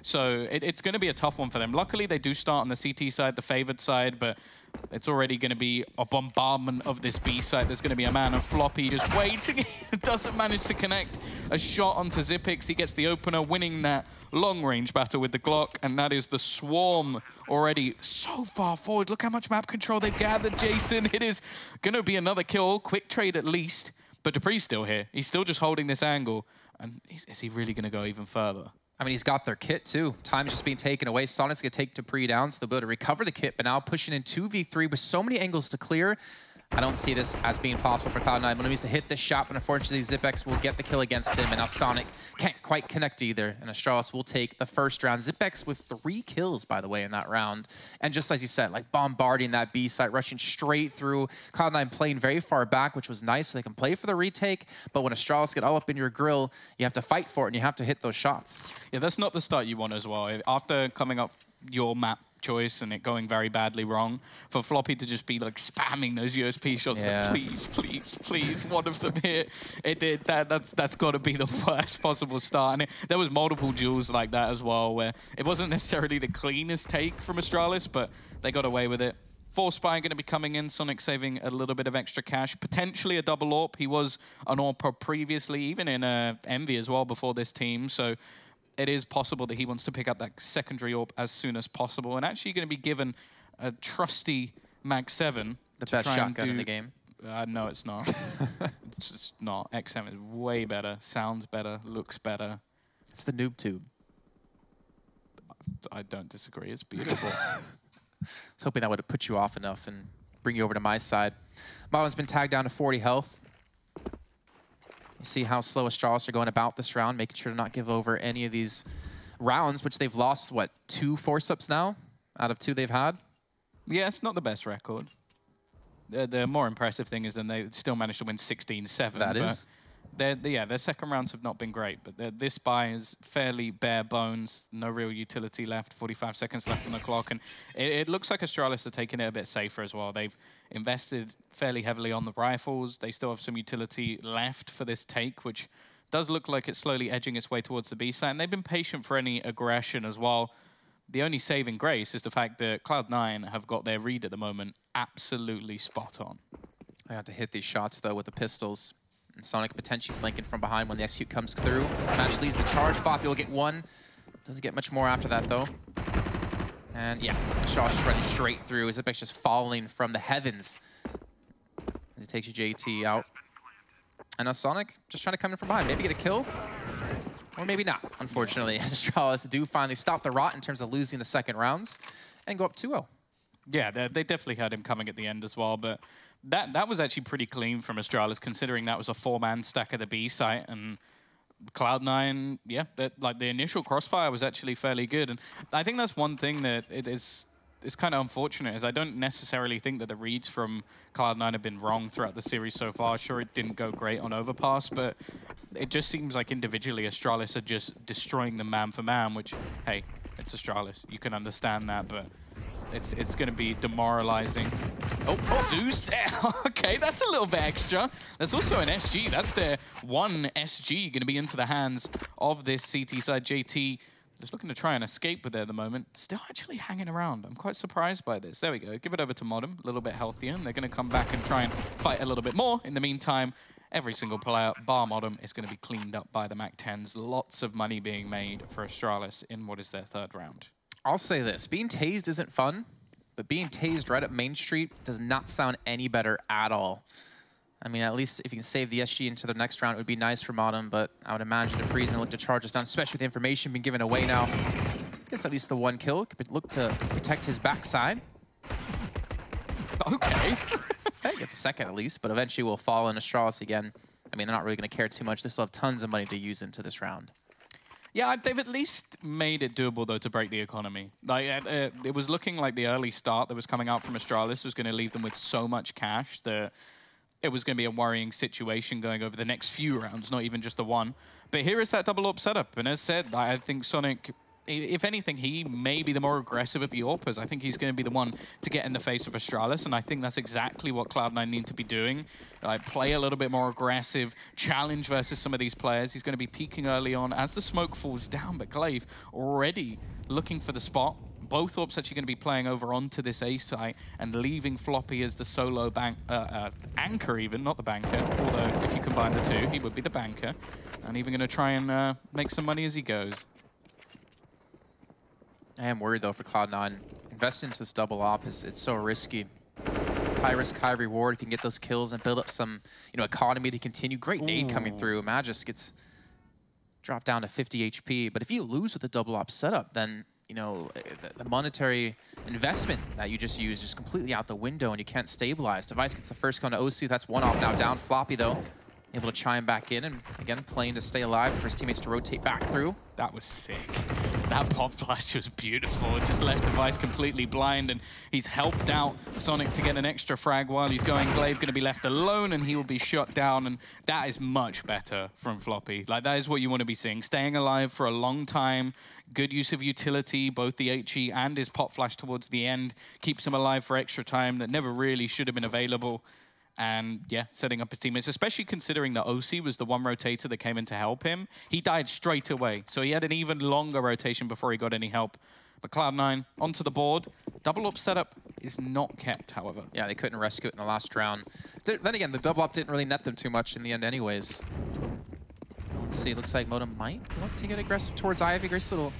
So it's going to be a tough one for them. Luckily, they do start on the CT side, the favored side, but it's already going to be a bombardment of this B side. There's going to be a man of Floppy just waiting. Doesn't manage to connect a shot onto Xyp9x. He gets the opener, winning that long-range battle with the Glock, and that is the Swarm already so far forward. Look how much map control they've gathered, Jason. It is going to be another kill, quick trade at least, but dupreeh's still here. He's still just holding this angle, and is he really going to go even further? I mean, he's got their kit, too. Time's just being taken away. Sonic's going to take dupreeh down, so they'll be able to recover the kit, but now pushing in 2v3 with so many angles to clear. I don't see this as being possible for Cloud9. When he needs to hit this shot, but unfortunately, Xyp9x will get the kill against him, and now Sonic can't quite connect either, and Astralis will take the first round. Xyp9x with 3 kills, by the way, in that round. And just as you said, like bombarding that B site, rushing straight through. Cloud9 playing very far back, which was nice, so they can play for the retake, but when Astralis get all up in your grill, you have to fight for it, and you have to hit those shots. Yeah, that's not the start you want as well. After coming up your map choice and it going very badly wrong, for Floppy to just be like spamming those USP shots, like, please, please, please, one of them here. That's got to be the worst possible start. And there was multiple duels like that as well, where it wasn't necessarily the cleanest take from Astralis, but they got away with it. 4 Spy going to be coming in, Sonic saving a little bit of extra cash, potentially a double AWP. He was an AWP previously, even in Envy as well before this team, so it is possible that he wants to pick up that secondary AWP as soon as possible, and actually going to be given a trusty Mag 7. The best shotgun in the game. No, it's not. It's just not. XM is way better, sounds better, looks better. It's the noob tube. I don't disagree. It's beautiful. I was hoping that would have put you off enough and bring you over to my side. Model's been tagged down to 40 health. You see how slow Astralis are going about this round, making sure to not give over any of these rounds, which they've lost, what, 2 force-ups now out of 2 they've had? Yeah, it's not the best record. The more impressive thing is that they still managed to win 16-7. That is. Their second rounds have not been great, but this buy is fairly bare bones, no real utility left, 45 seconds left on the clock, and it looks like Astralis are taking it a bit safer as well. They've invested fairly heavily on the rifles. They still have some utility left for this take, which does look like it's slowly edging its way towards the B side, and they've been patient for any aggression as well. The only saving grace is the fact that Cloud9 have got their read at the moment absolutely spot on. I have to hit these shots, though, with the pistols. And Sonic potentially flanking from behind when the execute comes through. Match leads the charge. Floppy will get 1. Doesn't get much more after that, though. And yeah, Shaw's just running straight through. Xyp9x just falling from the heavens as he takes JT out. And now Sonic just trying to come in from behind. Maybe get a kill, or maybe not, unfortunately, as Astralis do finally stop the rot in terms of losing the second rounds and go up 2-0. Yeah, they definitely had him coming at the end as well, but that was actually pretty clean from Astralis, considering that was a 4-man stack at the B site, and Cloud9, yeah, like the initial crossfire was actually fairly good, and I think that's one thing that it's kind of unfortunate, is I don't necessarily think that the reads from Cloud9 have been wrong throughout the series so far. Sure, it didn't go great on Overpass, but it just seems like individually Astralis are just destroying them man for man, which, hey, it's Astralis. You can understand that, but it's going to be demoralizing. Oh, Zeus. Okay, that's a little bit extra. There's also an SG. That's their 1 SG going to be into the hands of this CT side. JT just looking to try and escape with it at the moment. Still actually hanging around. I'm quite surprised by this. There we go. Give it over to Modem. A little bit healthier. And they're going to come back and try and fight a little bit more. In the meantime, every single player, bar Modem, is going to be cleaned up by the MAC-10s. Lots of money being made for Astralis in what is their 3rd round. I'll say this. Being tased isn't fun, but being tased right up Main Street does not sound any better at all. I mean, at least if you can save the SG into the next round, it would be nice for Modem, but I would imagine dupreeh's going to look to charge us down, especially with the information being given away now. Gets at least the 1 kill. Could look to protect his backside. Okay. Okay, gets a 2nd at least, but eventually will fall in Astralis again. I mean, they're not really going to care too much. They still have tons of money to use into this round. Yeah, they've at least made it doable, though, to break the economy. Like, it was looking like the early start that was coming out from Astralis was going to leave them with so much cash that it was going to be a worrying situation going over the next few rounds, not even just the one. But here is that double AWP setup. And as said, I think Sonic if anything, he may be the more aggressive of the AWPers. I think he's going to be the one to get in the face of Astralis, and I think that's exactly what Cloud9 need to be doing. Play a little bit more aggressive, challenge versus some of these players. He's going to be peeking early on as the smoke falls down, but Glaive already looking for the spot. Both AWPs actually going to be playing over onto this A site and leaving Floppy as the solo anchor even, not the banker. Although if you combine the two, he would be the banker. And even going to try and make some money as he goes. I am worried though for Cloud9. Investing into this double op it's so risky. High risk, high reward. If you can get those kills and build up some, economy to continue. Great nade coming through. Magis gets dropped down to 50 HP. But if you lose with the double op setup, then the monetary investment that you just used is completely out the window and you can't stabilize. Device gets the first gun to OC. That's one off now. Down Floppy though. Able to chime back in and again playing to stay alive for his teammates to rotate back through. That was sick. That pop flash was beautiful. It just left Device completely blind, and he's helped out Sonic to get an extra frag while he's going. Glaive going to be left alone, and he will be shot down, and that is much better from Floppy. Like, that is what you want to be seeing. Staying alive for a long time, good use of utility, both the HE and his pop flash towards the end, keeps him alive for extra time that never really should have been available. And yeah, setting up his teammates, especially considering that OC was the one rotator that came in to help him. He died straight away, so he had an even longer rotation before he got any help. But Cloud9 onto the board. Double up setup is not kept, however. Yeah, they couldn't rescue it in the last round. Then again, the double up didn't really net them too much in the end anyways. Let's see, looks like Modem might look to get aggressive towards Ivy. Grace little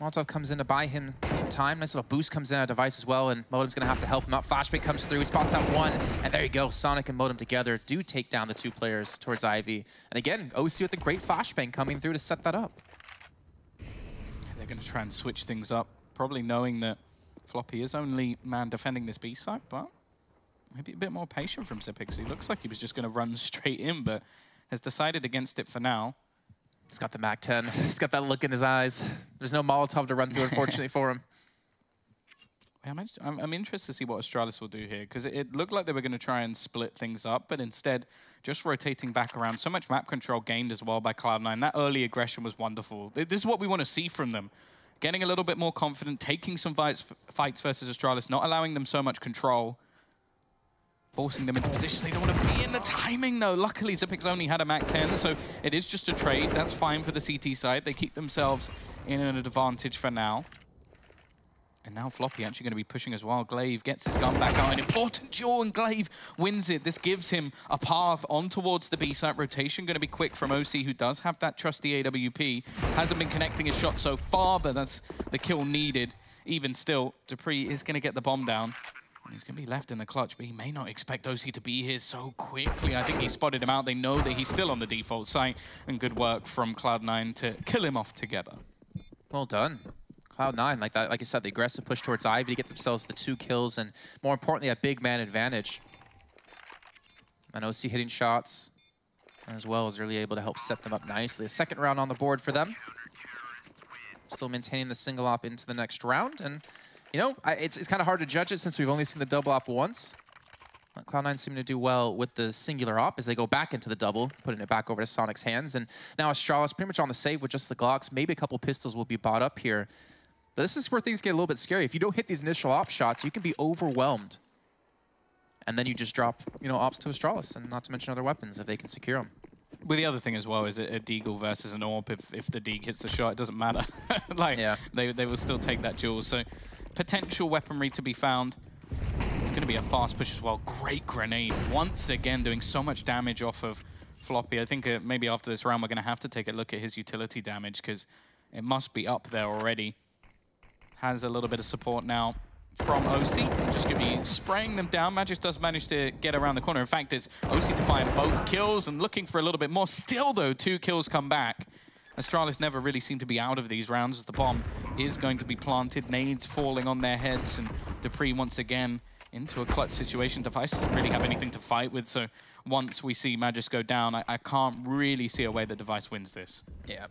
Molotov comes in to buy him some time. Nice little boost comes in at Device as well, and Modem's going to have to help him out. Flashbang comes through, he spots out one, and there you go. Sonic and Modem together do take down the two players towards Ivy. And again, OC with a great flashbang coming through to set that up. They're going to try and switch things up, probably knowing that Floppy is only man defending this B site, but maybe a bit more patient from Zipix. He looks like he was just going to run straight in, but has decided against it for now. He's got the MAC-10. He's got that look in his eyes. There's no Molotov to run through, unfortunately, for him. I'm interested to see what Astralis will do here, because it looked like they were going to try and split things up, but instead, just rotating back around. So much map control gained as well by Cloud9. That early aggression was wonderful. This is what we want to see from them. Getting a little bit more confident, taking some fights versus Astralis, not allowing them so much control. Forcing them into positions they don't want to be in. The timing, though. Luckily, Zipix only had a MAC-10, so it is just a trade. That's fine for the CT side. They keep themselves in an advantage for now. And now Floppy actually going to be pushing as well. Glaive gets his gun back out. An important duel, and Glaive wins it. This gives him a path on towards the B-site. Rotation going to be quick from OC, who does have that trusty AWP. Hasn't been connecting his shot so far, but that's the kill needed. Even still, Dupree is going to get the bomb down. He's going to be left in the clutch, but he may not expect OC to be here so quickly. I think he spotted him out. They know that he's still on the default site, and good work from Cloud9 to kill him off together. Well done. Cloud9, like that, like I said, the aggressive push towards Ivy to get themselves the 2 kills, and more importantly, a big man advantage. And OC hitting shots, as well as really able to help set them up nicely. A second round on the board for them. Still maintaining the single op into the next round, and it's kind of hard to judge it since we've only seen the double op once. Cloud9 seem to do well with the singular op as they go back into the double, putting it back over to Sonic's hands. And now Astralis pretty much on the save with just the Glocks. Maybe a couple pistols will be bought up here. But this is where things get a little bit scary. If you don't hit these initial op shots, you can be overwhelmed. And then you just drop, ops to Astralis, and not to mention other weapons if they can secure them. Well, the other thing as well is a Deagle versus an AWP. If the Deagle hits the shot, it doesn't matter. They will still take that duel. So potential weaponry to be found. It's going to be a fast push as well. Great grenade. Once again, doing so much damage off of Floppy. I think maybe after this round, we're going to have to take a look at his utility damage, because it must be up there already. Has a little bit of support now from OC. Just going to be spraying them down. Magis does manage to get around the corner. In fact, it's OC to find both kills and looking for a little bit more. Still, though, 2 kills come back. Astralis never really seem to be out of these rounds as the bomb is going to be planted. Nades falling on their heads, and Dupree once again into a clutch situation. Device doesn't really have anything to fight with, so once we see Magis go down, I can't really see a way that Device wins this. Yeah.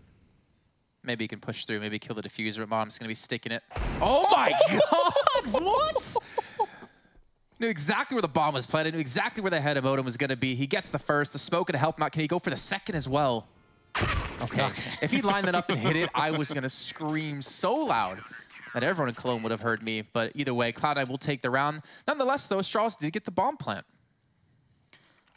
Maybe he can push through, maybe kill the diffuser, but Mom's going to be sticking it. Oh my god! What? Knew exactly where the bomb was planted, knew exactly where the head of Modem was going to be. He gets the first, the smoke to help him out. Can he go for the second as well? Okay, okay. If he lined that up and hit it, I was going to scream so loud that everyone in Cologne would have heard me. But either way, Cloud9 will take the round. Nonetheless, though, Astralis did get the bomb plant.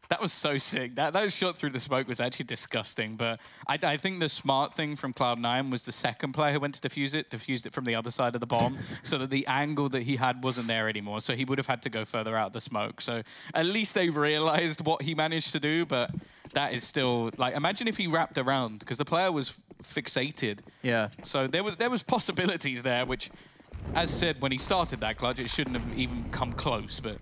That was so sick. That shot through the smoke was actually disgusting. But I think the smart thing from Cloud9 was the second player who went to defuse it from the other side of the bomb, so that the angle that he had wasn't there anymore. So he would have had to go further out of the smoke. So at least they realized what he managed to do. But that is still, like, imagine if he wrapped around, because the player was fixated. Yeah. So there was possibilities there, which, as said, when he started that clutch, it shouldn't have even come close. But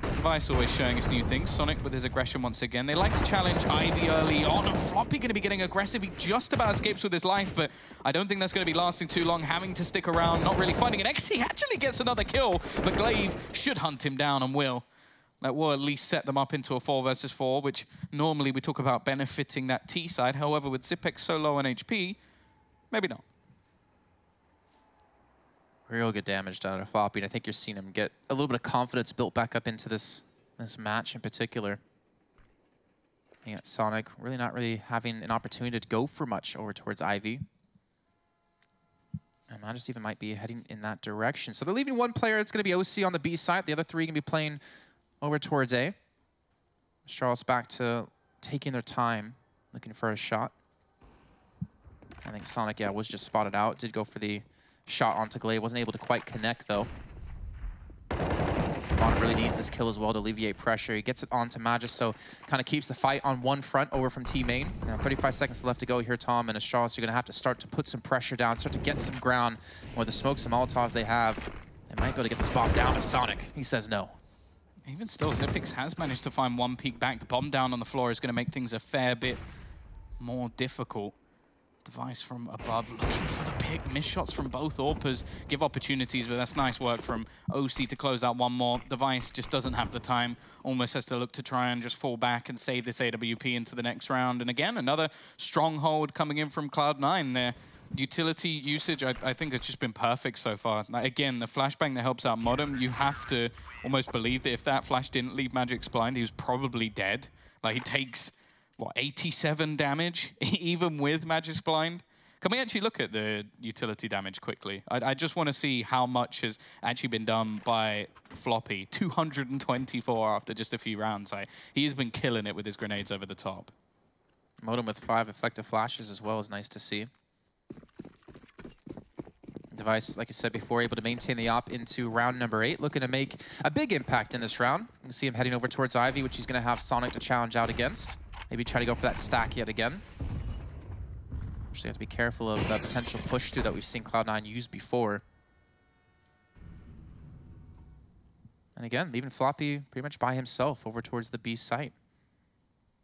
Katowice always showing us new things. Sonic with his aggression once again. They like to challenge Ivy early on, and Floppy going to be getting aggressive. He just about escapes with his life, but I don't think that's going to be lasting too long. Having to stick around, not really finding an X. He actually gets another kill, but Glaive should hunt him down and will. That will at least set them up into a 4 versus 4, which normally we talk about benefiting that T side. However, with Zipex so low on HP, maybe not. Real good damage done to Floppy, and I think you're seeing him get a little bit of confidence built back up into this match in particular. Yeah, Sonic really not having an opportunity to go for much over towards Ivy. And Magis even might be heading in that direction. So they're leaving one player. It's going to be OC on the B side. The other three going to be playing over towards A. Astralis back to taking their time, looking for a shot. I think Sonic, yeah, was just spotted out. Did go for the shot onto Glaive. Wasn't able to quite connect, though. Bond really needs this kill as well to alleviate pressure. He gets it onto Magis, so kind of keeps the fight on one front over from T main. Now 35 seconds left to go here, Tom, and Astralis, you're going to have to start to put some pressure down, start to get some ground. With the smokes and Molotovs they have, they might be able to get this bomb down to Sonic. He says no. Even still, Zipex has managed to find one peek back. The bomb down on the floor is going to make things a fair bit more difficult. Device from above, looking for the pick. Missed shots from both AWPers give opportunities, but that's nice work from OC to close out one more. Device just doesn't have the time, almost has to look to try and just fall back and save this AWP into the next round. And again, another stronghold coming in from Cloud9. Their utility usage, I think, has just been perfect so far. Like, again, the flashbang that helps out Modem, you have to almost believe that if that flash didn't leave Magic's blind, he was probably dead. Like, he takes, what, 87 damage, even with Magic's blind? Can we actually look at the utility damage quickly? I just want to see how much has actually been done by Floppy. 224 after just a few rounds. He has been killing it with his grenades over the top. Modem with 5 effective flashes as well is nice to see. Device, like you said before, able to maintain the op into round number 8, looking to make a big impact in this round. You can see him heading over towards Ivy, which he's going to have Sonic to challenge out against. Maybe try to go for that stack yet again. Actually, have to be careful of that potential push through that we've seen Cloud9 use before. And again, leaving Floppy pretty much by himself over towards the B site.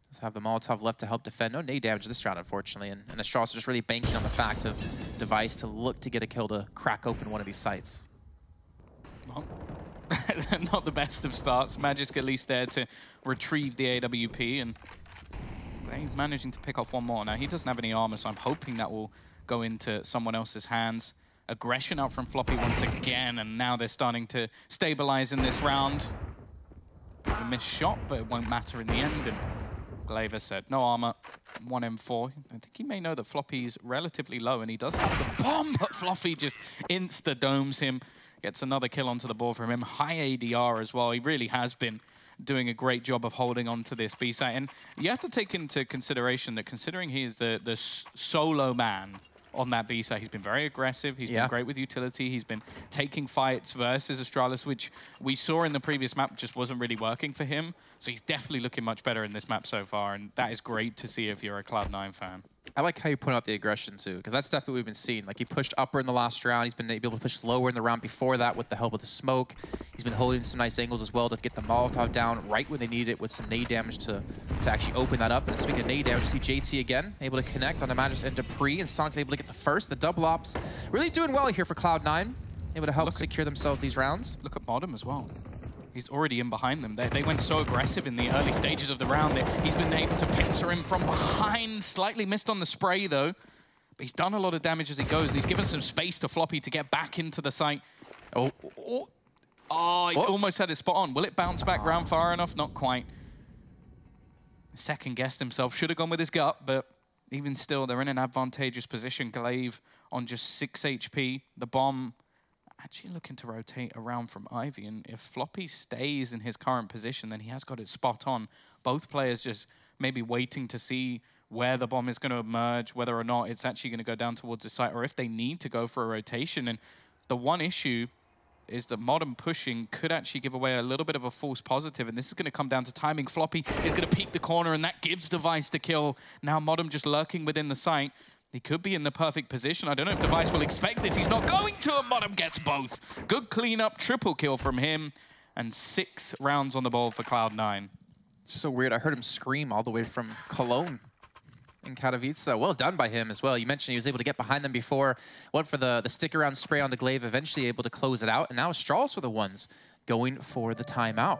Let's have the Molotov left to help defend. No nade damage this round, unfortunately. And Astralis just really banking on the fact of Device to look to get a kill to crack open one of these sites. Well, not the best of starts. Magic at least there to retrieve the AWP, and he's managing to pick off one more. Now, he doesn't have any armor, so I'm hoping that will go into someone else's hands. Aggression out from Floppy once again, and now they're starting to stabilize in this round. A missed shot, but it won't matter in the end. And Glaive said, no armor, 1 M4. I think he may know that Floppy's relatively low, and he does have the bomb, but Floppy just insta-domes him. Gets another kill onto the board from him. High ADR as well. He really has been doing a great job of holding on to this B site. And you have to take into consideration that considering he is the solo man on that B site, he's been very aggressive. He's been great with utility. He's been taking fights versus Astralis, which we saw in the previous map just wasn't really working for him. So he's definitely looking much better in this map so far. And that is great to see if you're a Cloud9 fan. I like how you point out the aggression too, because that's definitely what we've been seeing. Like, he pushed upper in the last round. He's been able to push lower in the round before that with the help of the smoke. He's been holding some nice angles as well to get the Molotov down right when they need it with some nade damage to actually open that up. And speaking of nade damage, you see JT again, able to connect on the Magis and Dupree, and Sonic's able to get the first. The double ops really doing well here for Cloud9, able to help secure themselves these rounds. Look at Modem as well. He's already in behind them. They went so aggressive in the early stages of the round that he's been able to pincer him from behind. Slightly missed on the spray, though. But he's done a lot of damage as he goes. He's given some space to Floppy to get back into the site. He almost had it spot on. Will it bounce back round far enough? Not quite. Second-guessed himself. Should have gone with his gut, but even still, they're in an advantageous position. Glaive on just 6 HP. The bomb actually looking to rotate around from Ivy, and if Floppy stays in his current position, then he has got it spot on. Both players just maybe waiting to see where the bomb is going to emerge, whether or not it's actually going to go down towards the site, or if they need to go for a rotation. And the one issue is that Modern pushing could actually give away a little bit of a false positive, and this is going to come down to timing. Floppy is going to peek the corner, and that gives Device the kill. Now Modern just lurking within the site. He could be in the perfect position. I don't know if Device will expect this. He's not going to, and Modern gets both. Good cleanup, triple kill from him, and 6 rounds on the board for Cloud9. So weird. I heard him scream all the way from Cologne in Katowice. Well done by him as well. You mentioned he was able to get behind them before. Went for the stick-around spray on the Glaive, eventually able to close it out. And now Astralis were the ones going for the timeout.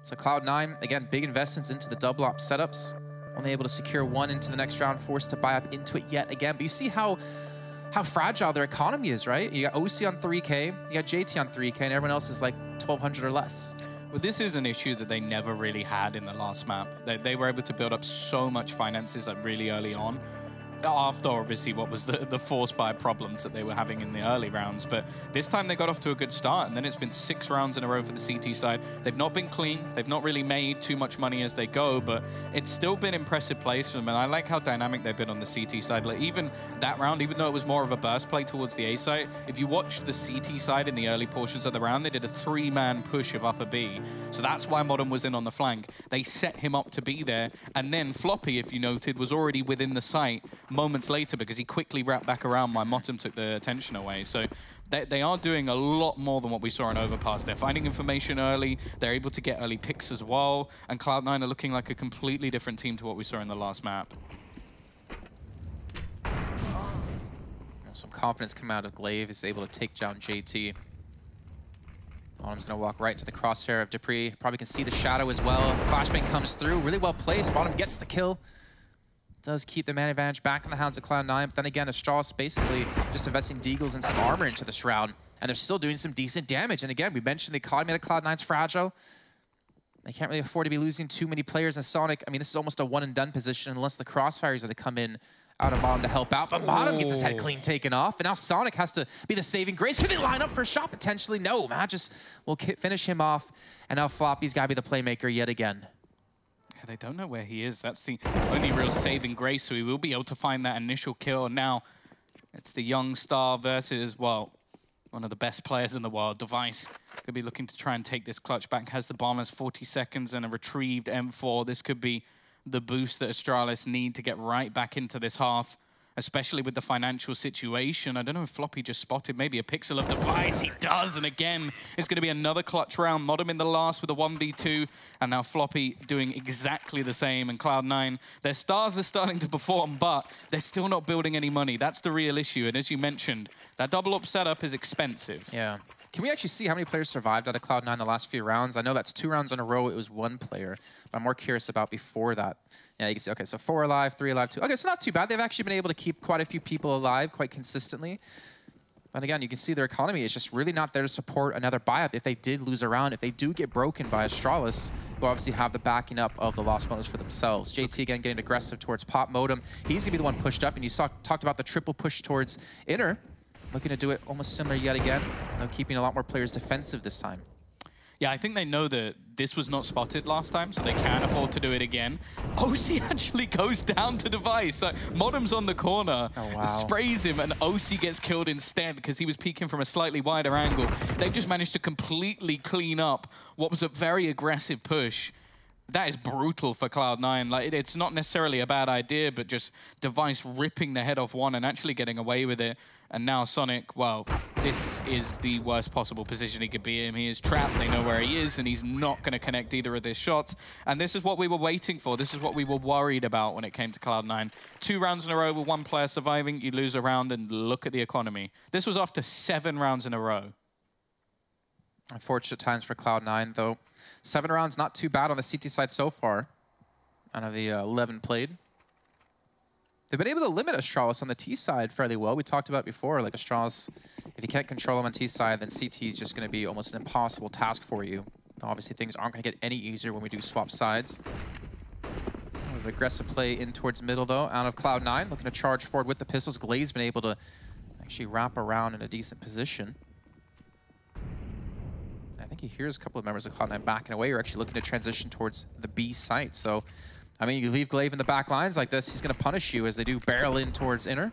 So Cloud9, again, big investments into the double op setups. Only able to secure 1 into the next round, forced to buy up into it yet again. But you see how fragile their economy is, right? You got OC on 3K, you got JT on 3K, and everyone else is like 1,200 or less. Well, this is an issue that they never really had in the last map. They were able to build up so much finances like really early on, after obviously what was the force buy problems that they were having in the early rounds. But this time they got off to a good start, and then it's been 6 rounds in a row for the CT side. They've not been clean. They've not really made too much money as they go, but it's still been impressive plays from them. And I like how dynamic they've been on the CT side. Like even that round, even though it was more of a burst play towards the A side, if you watch the CT side in the early portions of the round, they did a 3-man push of upper B. So that's why Modern was in on the flank. They set him up to be there, and then Floppy, if you noted, was already within the site moments later because he quickly wrapped back around while Motum took the attention away. So they are doing a lot more than what we saw in Overpass. They're finding information early, they're able to get early picks as well, and Cloud9 are looking like a completely different team to what we saw in the last map. Some confidence coming out of Glaive, is able to take down JT. Bottom's gonna walk right to the crosshair of Dupree. Probably can see the shadow as well. Flashbang comes through, really well placed. Bottom gets the kill. Does keep the man advantage back in the hands of Cloud9, but then again, Astralis basically just investing deagles and some armor into this round, and they're still doing some decent damage. And again, we mentioned the economy of Cloud9's fragile. They can't really afford to be losing too many players in Sonic. I mean, this is almost a one-and-done position unless the crossfires are to come in out of Bottom to help out. But Bottom gets his head clean taken off, and now Sonic has to be the saving grace. Could they line up for a shot potentially? No, Matt just will finish him off, and now Floppy's got to be the playmaker yet again. They don't know where he is. That's the only real saving grace, so he will be able to find that initial kill. And now it's the young star versus, well, one of the best players in the world. Device could be looking to try and take this clutch back. Has the bomb, has 40 seconds and a retrieved M4. This could be the boost that Astralis need to get right back into this half, especially with the financial situation. I don't know if Floppy just spotted maybe a pixel of Device. He does, and again, it's going to be another clutch round. Modem in the last with a 1v2, and now Floppy doing exactly the same. And Cloud9, their stars are starting to perform, but they're still not building any money. That's the real issue, and as you mentioned, that double up setup is expensive. Yeah. Can we actually see how many players survived out of Cloud9 the last few rounds? I know that's 2 rounds in a row. It was 1 player, but I'm more curious about before that. Yeah, you can see, okay, so 4 alive, 3 alive, 2. Okay, so not too bad. They've actually been able to keep quite a few people alive quite consistently. But again, you can see their economy is just really not there to support another buy-up. If they did lose a round, if they do get broken by Astralis, they'll obviously have the backing up of the lost bonus for themselves. JT again getting aggressive towards Pop Modem. He's gonna be the one pushed up, and you talked about the triple push towards Inner. Looking to do it almost similar yet again, though keeping a lot more players defensive this time. Yeah, I think they know that this was not spotted last time, so they can't afford to do it again. OC actually goes down to Device. Modem's on the corner, sprays him, and OC gets killed instead because he was peeking from a slightly wider angle. They've just managed to completely clean up what was a very aggressive push. That is brutal for Cloud9. Like, it's not necessarily a bad idea, but just Device ripping the head off one and actually getting away with it. And now Sonic, well, this is the worst possible position he could be in. He is trapped, they know where he is, and he's not going to connect either of his shots. And this is what we were waiting for. This is what we were worried about when it came to Cloud9. 2 rounds in a row with 1 player surviving, you lose a round, and look at the economy. This was after 7 rounds in a row. Unfortunate times for Cloud9, though. 7 rounds, not too bad on the CT side so far, out of the 11 played. They've been able to limit Astralis on the T side fairly well. We talked about it before, like Astralis, if you can't control him on T side, then CT is just going to be almost an impossible task for you. Obviously, things aren't going to get any easier when we do swap sides. of aggressive play in towards middle, though, out of Cloud9. Looking to charge forward with the pistols. Glade's been able to actually wrap around in a decent position. I think he hears a couple of members of Cloud9 backing away, or actually looking to transition towards the B site. So, I mean, you leave Glaive in the back lines like this, he's going to punish you as they do barrel in towards inner.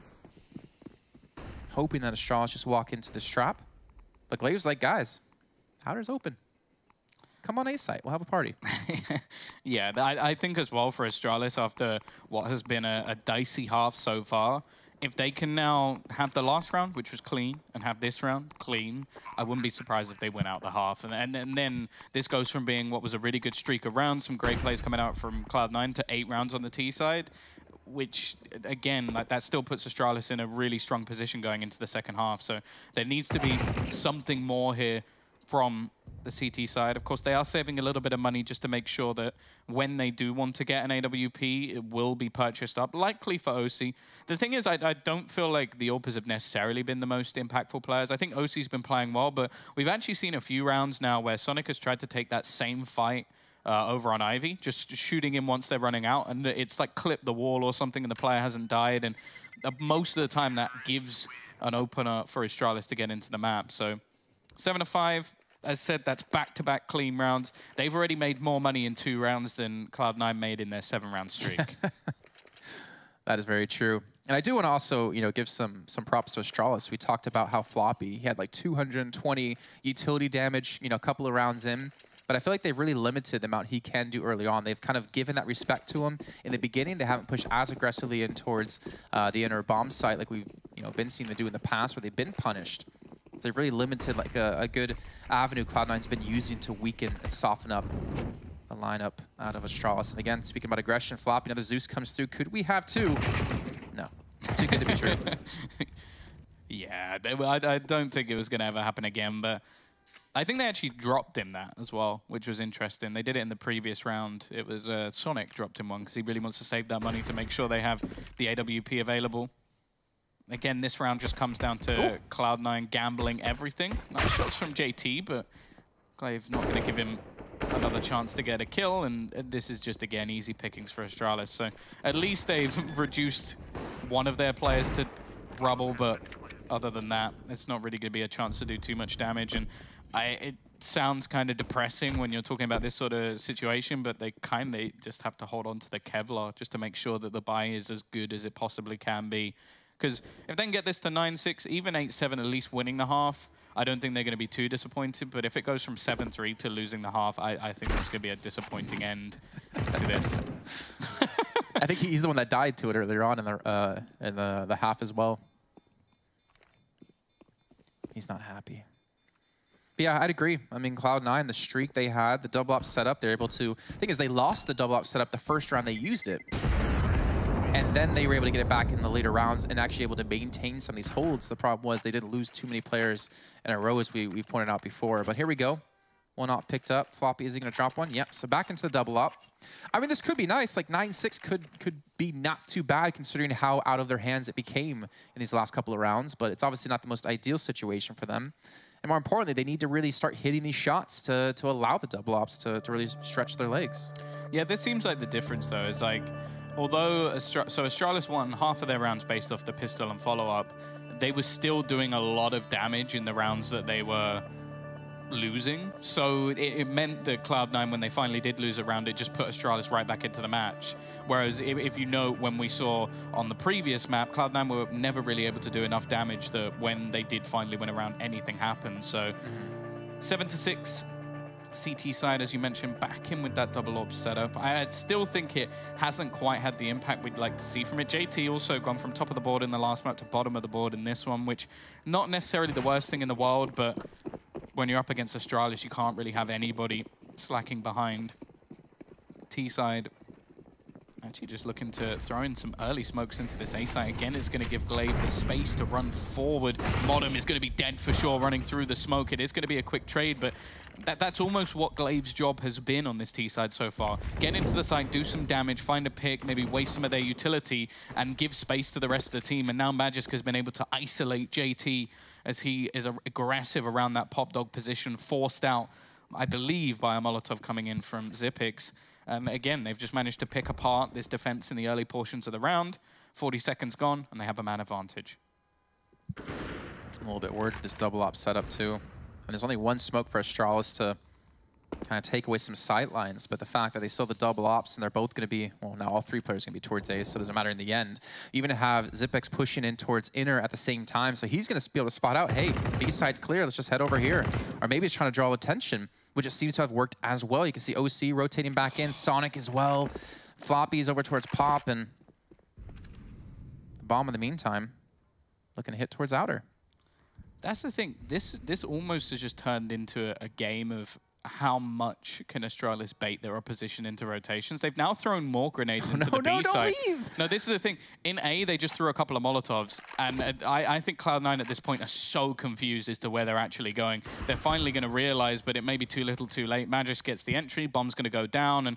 Hoping that Astralis just walk into this trap. But Glaive's like, guys, outer's open. Come on A site, we'll have a party. Yeah, I think as well for Astralis, after what has been a dicey half so far, if they can now have the last round, which was clean, and have this round clean, I wouldn't be surprised if they win out the half. And then this goes from being what was a really good streak of rounds, some great plays coming out from Cloud9, to 8 rounds on the T side, which, again, like that still puts Astralis in a really strong position going into the second half. So there needs to be something more here from the CT side. Of course, they are saving a little bit of money just to make sure that when they do want to get an AWP, it will be purchased up, likely for OC. The thing is, I don't feel like the AWPers have necessarily been the most impactful players. I think OC's been playing well, but we've actually seen a few rounds now where Sonic has tried to take that same fight over on Ivy, just shooting him once they're running out, and it's like clip the wall or something and the player hasn't died, and most of the time that gives an opener for Astralis to get into the map. So 7-5, as said, that's back-to-back clean rounds. They've already made more money in 2 rounds than Cloud9 made in their 7-round streak. That is very true. And I do want to also, give some props to Astralis. We talked about how floppy. He had like 220 utility damage, a couple of rounds in. But I feel like they've really limited the amount he can do early on. They've kind of given that respect to him. In the beginning, they haven't pushed as aggressively in towards the inner bomb site like we've been seeing them do in the past, where they've been punished. They've really limited like a good avenue Cloud9's been using to weaken and soften up the lineup out of Astralis. And again, speaking about aggression, Floppy, another Zeus comes through. Could we have 2? No. Too good to be true. Yeah, I don't think it was going to ever happen again, but I think they actually dropped him that as well, which was interesting. They did it in the previous round. It was Sonic dropped him one because he really wants to save that money to make sure they have the AWP available. Again, this round just comes down to Cloud9 gambling everything. Nice shots from JT, but Glaive not going to give him another chance to get a kill, and this is just, again, easy pickings for Astralis. So at least they've reduced one of their players to rubble, but other than that, it's not really going to be a chance to do too much damage. And it sounds kind of depressing when you're talking about this sort of situation, but they kind of just have to hold on to the Kevlar just to make sure that the buy is as good as it possibly can be. Because if they can get this to 9-6, even 8-7, at least winning the half, I don't think they're going to be too disappointed. But if it goes from 7-3 to losing the half, I think it's going to be a disappointing end to this. I think he's the one that died to it earlier on in the half as well. He's not happy. But yeah, I'd agree. I mean, Cloud9, the streak they had, the double op setup, they're able to... The thing is, they lost the double op setup the first round they used it. And then they were able to get it back in the later rounds and actually able to maintain some of these holds. The problem was they didn't lose too many players in a row, as we pointed out before. But here we go. One op picked up. Floppy, is he going to drop one? Yep. So back into the double op. I mean, this could be nice. Like 9-6 could be not too bad considering how out of their hands it became in these last couple of rounds. But it's obviously not the most ideal situation for them. And more importantly, they need to really start hitting these shots to allow the double ops to really stretch their legs. Yeah, this seems like the difference, though, is like, although Astralis won half of their rounds based off the pistol and follow-up, they were still doing a lot of damage in the rounds that they were losing. So it meant that Cloud9, when they finally did lose a round, it just put Astralis right back into the match. Whereas if you know, when we saw on the previous map, Cloud9 were never really able to do enough damage that when they did finally win a round, anything happened. So 7-6. CT side, as you mentioned, back in with that double orb setup. I still think it hasn't quite had the impact we'd like to see from it. JT also gone from top of the board in the last map to bottom of the board in this one, which not necessarily the worst thing in the world, but when you're up against Astralis, you can't really have anybody slacking behind. T side actually just looking to throw in some early smokes into this A site. Again, it's going to give Glaive the space to run forward. Modem is going to be dead for sure running through the smoke. It is going to be a quick trade, but that's almost what Glaive's job has been on this T side so far. Get into the site, do some damage, find a pick, maybe waste some of their utility, and give space to the rest of the team. And now Magisk has been able to isolate JT as he is aggressive around that pop dog position, forced out, I believe, by a Molotov coming in from Zipix. And again, they've just managed to pick apart this defense in the early portions of the round. 40 seconds gone, and they have a man advantage. A little bit worried for this double op setup too. And there's only one smoke for Astralis to kind of take away some sight lines, but the fact that they still have the double ops and they're both going to be, well, now all three players are going to be towards A, so it doesn't matter in the end. You even have Zipex pushing in towards inner at the same time, so he's going to be able to spot out, hey, B side's clear, let's just head over here. Or maybe he's trying to draw attention, which it seems to have worked as well. You can see OC rotating back in, Sonic as well. Floppy's over towards Pop, and the bomb in the meantime looking to hit towards outer. That's the thing. This almost has just turned into a game of how much can Astralis bait their opposition into rotations. They've now thrown more grenades into the B side. No, this is the thing. In A, they just threw a couple of Molotovs, and I think Cloud9 at this point are so confused as to where they're actually going. They're finally going to realize, but it may be too little too late. Magis gets the entry, bomb's going to go down, and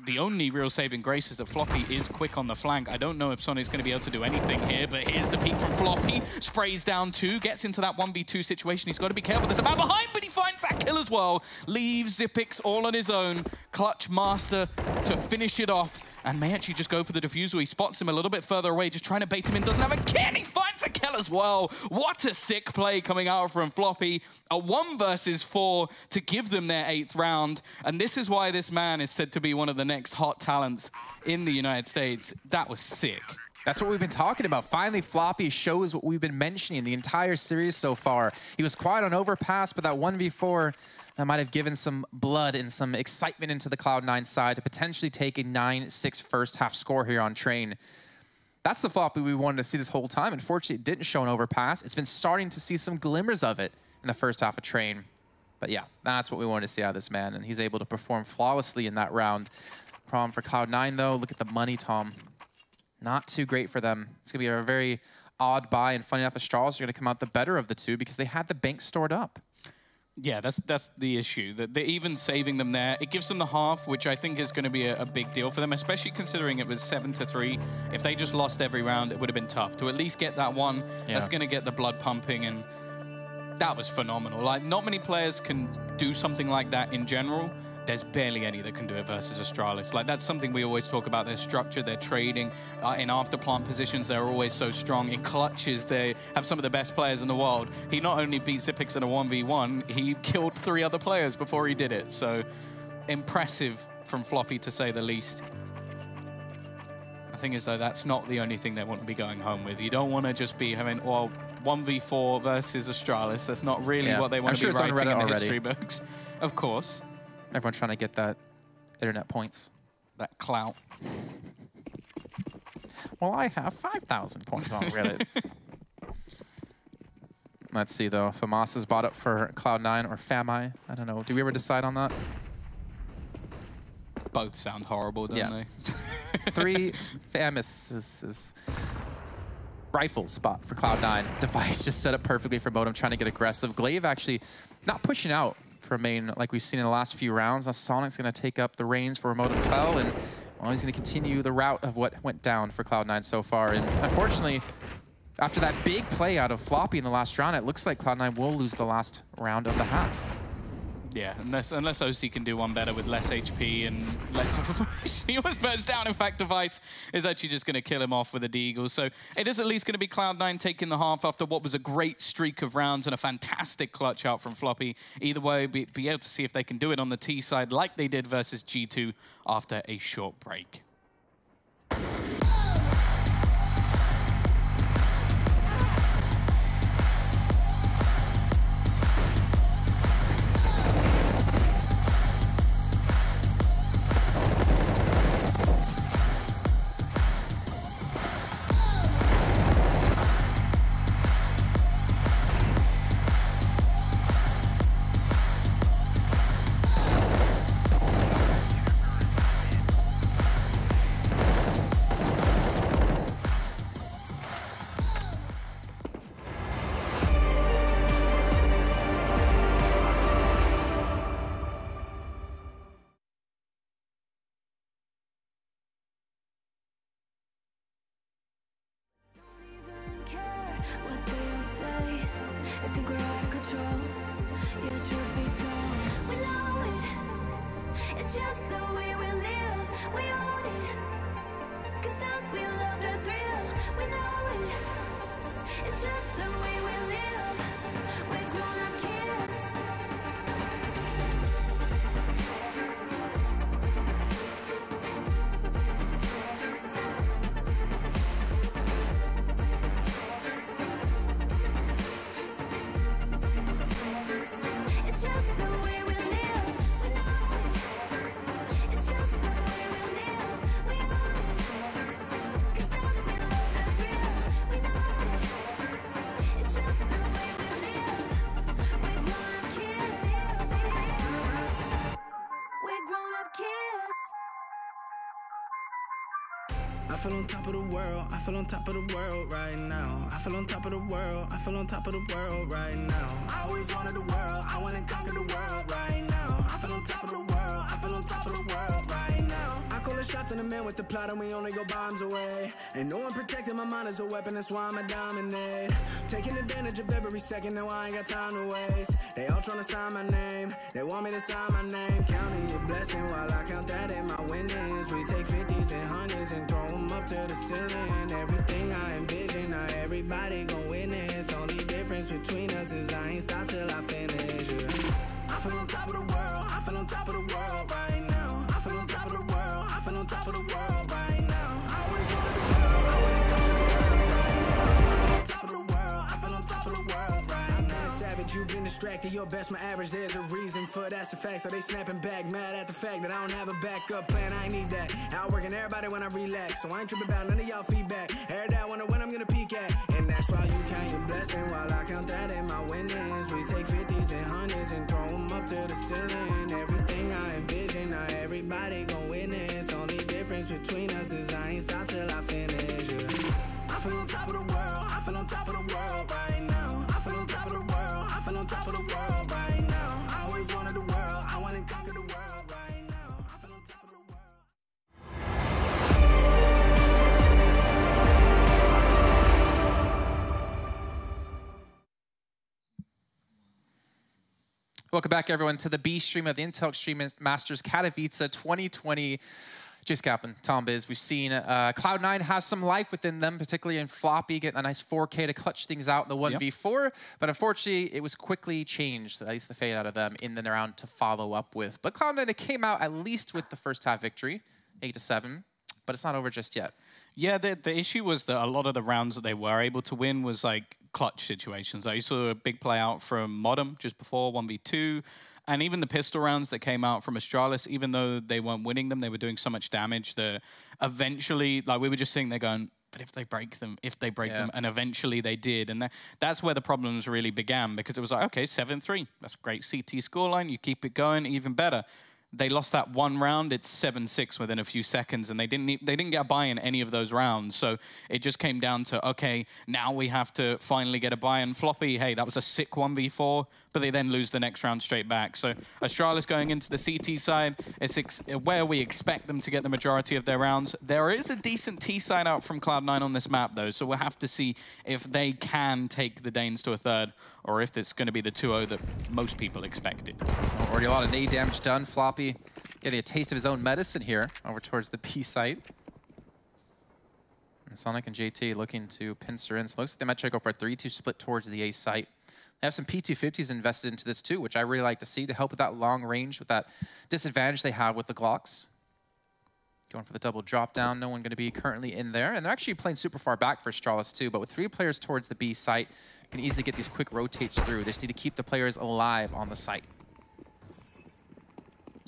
the only real saving grace is that Floppy is quick on the flank. I don't know if Sonic's going to be able to do anything here, but here's the peek from Floppy. Sprays down 2, gets into that 1v2 situation. He's got to be careful. There's a man behind, but he finds that kill as well. Leaves Zipex all on his own. Clutch Master to finish it off, and may actually just go for the defusal. He spots him a little bit further away, just trying to bait him in. Doesn't have a kill. He finds a kill as well. What a sick play coming out from Floppy. A 1 versus 4 to give them their 8th round. And this is why this man is said to be one of the next hot talents in the United States. That was sick. That's what we've been talking about. Finally, Floppy shows what we've been mentioning the entire series so far. He was quiet on Overpass, but that 1v4, that might have given some blood and some excitement into the Cloud9 side to potentially take a 9-6 first half score here on Train. That's the Floppy we wanted to see this whole time. Unfortunately, it didn't show an Overpass. It's been starting to see some glimmers of it in the first half of Train. But yeah, that's what we wanted to see out of this man, and he's able to perform flawlessly in that round. Problem for Cloud9, though, look at the money, Tom. Not too great for them. It's going to be a very odd buy, and funny enough, Astralis are going to come out the better of the two because they had the bank stored up. Yeah, that's the issue. That they're even saving them there. It gives them the half, which I think is going to be a big deal for them, especially considering it was 7-3. If they just lost every round, it would have been tough. To at least get that one, that's going to get the blood pumping, and that was phenomenal. Like, not many players can do something like that in general. There's barely any that can do it versus Astralis. Like, that's something we always talk about, their structure, their trading. In after-plant positions, they're always so strong. In clutches, they have some of the best players in the world. He not only beat Zipex in a 1v1, he killed 3 other players before he did it. So, impressive from Floppy, to say the least. The thing is, though, that's not the only thing they want to be going home with. You don't want to just be having, well, 1v4 versus Astralis. That's not really what they want to be writing in the history books. Of course. Everyone's trying to get that internet points. That clout. Well, I have 5,000 points on Reddit. Let's see, though. Famas is bought up for Cloud9 or Fami. I don't know. Do we ever decide on that? Both sound horrible, don't they? 3 Famis is rifle spot for Cloud9. Device just set up perfectly for Modem, trying to get aggressive. Glaive actually not pushing out for main like we've seen in the last few rounds. Now Sonic's going to take up the reins for Modem Fell, and well, he's going to continue the route of what went down for Cloud9 so far. And unfortunately, after that big play out of Floppy in the last round, it looks like Cloud9 will lose the last round of the half. Yeah, unless OC can do one better with less HP and less information. He almost burns down. In fact, Device is actually just going to kill him off with a Deagle. So it is at least going to be Cloud9 taking the half after what was a great streak of rounds and a fantastic clutch out from Floppy. Either way, be able to see if they can do it on the T side like they did versus G2 after a short break. I feel on top of the world, I feel on top of the world right now. I feel on top of the world, I feel on top of the world right now. I always wanted the world, I wanna conquer the world right now. I feel on top of the world, I feel on top of the world right now. I call the shots in the man with the plot and we only go bombs away. And no one protecting my mind as a weapon, that's why I'ma dominate. Taking advantage of every second, now I ain't got time to waste. They all tryna sign my name, they want me to sign my name. Counting your blessing while I count that in my winnings. We take 50s and 100s and throw them up to the ceiling. Everything I envision, now everybody gon' witness. Only difference between us is I ain't stop till I finish, yeah. I feel on top of the world, I feel on top of the world right now. I feel on top of the world, I feel on top of the world right now. I always wanted the world, I wanna conquer the world right now. I feel on top of the world, I feel on top of the world right now. I'm not savage, you've been distracted, your best my average, there's a reason for that's a fact. So they snapping back, mad at the fact that I don't have a backup plan, I ain't need that. Outworking everybody when I relax, so I ain't tripping about none of y'all feedback. Heard that, wonder when I'm gonna peak at. And that's why you count your blessing while I count that in my winnings. We take 50s and 100s and throw them up to the ceiling. Everything I envision, now everybody gon' witness. Only difference between us is I ain't stop till I finish, yeah. I feel on top of the world, I feel on top of the world right now. I feel on top of the world, I feel on top of the world right now. I always wanted the world, I wanna conquer the world right now. I feel on top of the world. Welcome back, everyone, to the B stream of the Intel Extreme Masters Katowice 2020. Just Captain, Tom Biz. We've seen Cloud9 have some life within them, particularly in Floppy, getting a nice 4K to clutch things out in the 1v4. But unfortunately, it was quickly changed, at least the fade out of them, in the round to follow up with. But Cloud9, they came out at least with the first half victory, 8-7. But it's not over just yet. Yeah, the issue was that a lot of the rounds that they were able to win was like clutch situations. I saw a big play out from Modem just before 1v2. And even the pistol rounds that came out from Astralis, even though they weren't winning them, they were doing so much damage that eventually, like we were just sitting there going, but if they break them, and eventually they did. And that's where the problems really began, because it was like, okay, 7-3, that's a great CT scoreline, you keep it going, even better. They lost that one round, it's 7-6 within a few seconds, and they didn't get a buy in any of those rounds. So it just came down to, okay, now we have to finally get a buy in. Floppy, hey, that was a sick 1v4, but they then lose the next round straight back. So Astralis going into the CT side, it's where we expect them to get the majority of their rounds. There is a decent T side out from Cloud9 on this map, though, so we'll have to see if they can take the Danes to a third, or if it's going to be the 2-0 that most people expected. Already a lot of nade damage done. Floppy getting a taste of his own medicine here over towards the P site. And Sonic and JT looking to pincer in. So it looks like they might try to go for a 3-2 split towards the A site. They have some P250s invested into this too, which I really like to see to help with that long range, with that disadvantage they have with the Glocks. Going for the double drop down, no one going to be currently in there. And they're actually playing super far back for Astralis too, but with 3 players towards the B site, you can easily get these quick rotates through. They just need to keep the players alive on the site.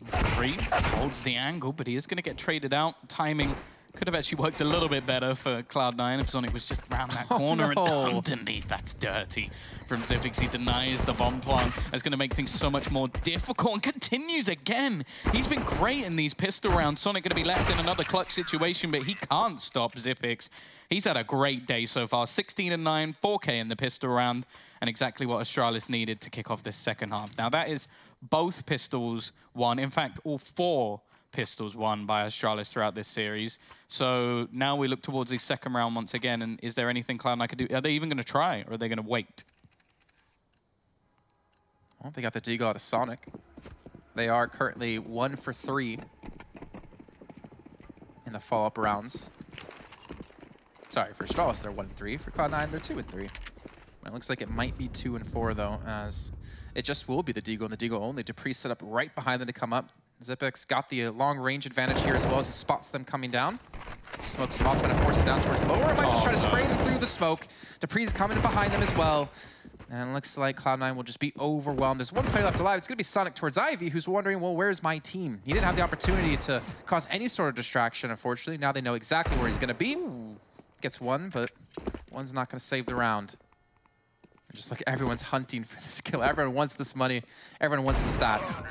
3 holds the angle, but he is going to get traded out. Timing could have actually worked a little bit better for Cloud9 if Sonic was just around that corner and underneath. That's dirty from Xipix. He denies the bomb plant. That's going to make things so much more difficult, and continues again. He's been great in these pistol rounds. Sonic going to be left in another clutch situation, but he can't stop Xipix. He's had a great day so far. 16-9, 4K in the pistol round, and exactly what Astralis needed to kick off this second half. Now that is both pistols won. In fact, all 4 pistols won by Astralis throughout this series. So now we look towards the second round once again, and is there anything Cloud9 could do? Are they even going to try, or are they going to wait? Well, they got the deagle out of Sonic. They are currently 1 for 3 in the follow-up rounds. Sorry, for Astralis, they're 1-3. For Cloud9, they're 2-3. It looks like it might be 2-4, though, as it just will be the deagle and the deagle only. Dupree set up right behind them to come up. Xipix got the long range advantage here, as well as he spots them coming down. Smokes them off, trying to force them down towards lower. Might just try to spray them through the smoke. Dupree's coming behind them as well. And it looks like Cloud9 will just be overwhelmed. There's 1 player left alive. It's going to be Sonic towards Ivy, who's wondering, well, where's my team? He didn't have the opportunity to cause any sort of distraction, unfortunately. Now they know exactly where he's going to be. Gets 1, but 1's not going to save the round. Just like everyone's hunting for this kill. Everyone wants this money. Everyone wants the stats.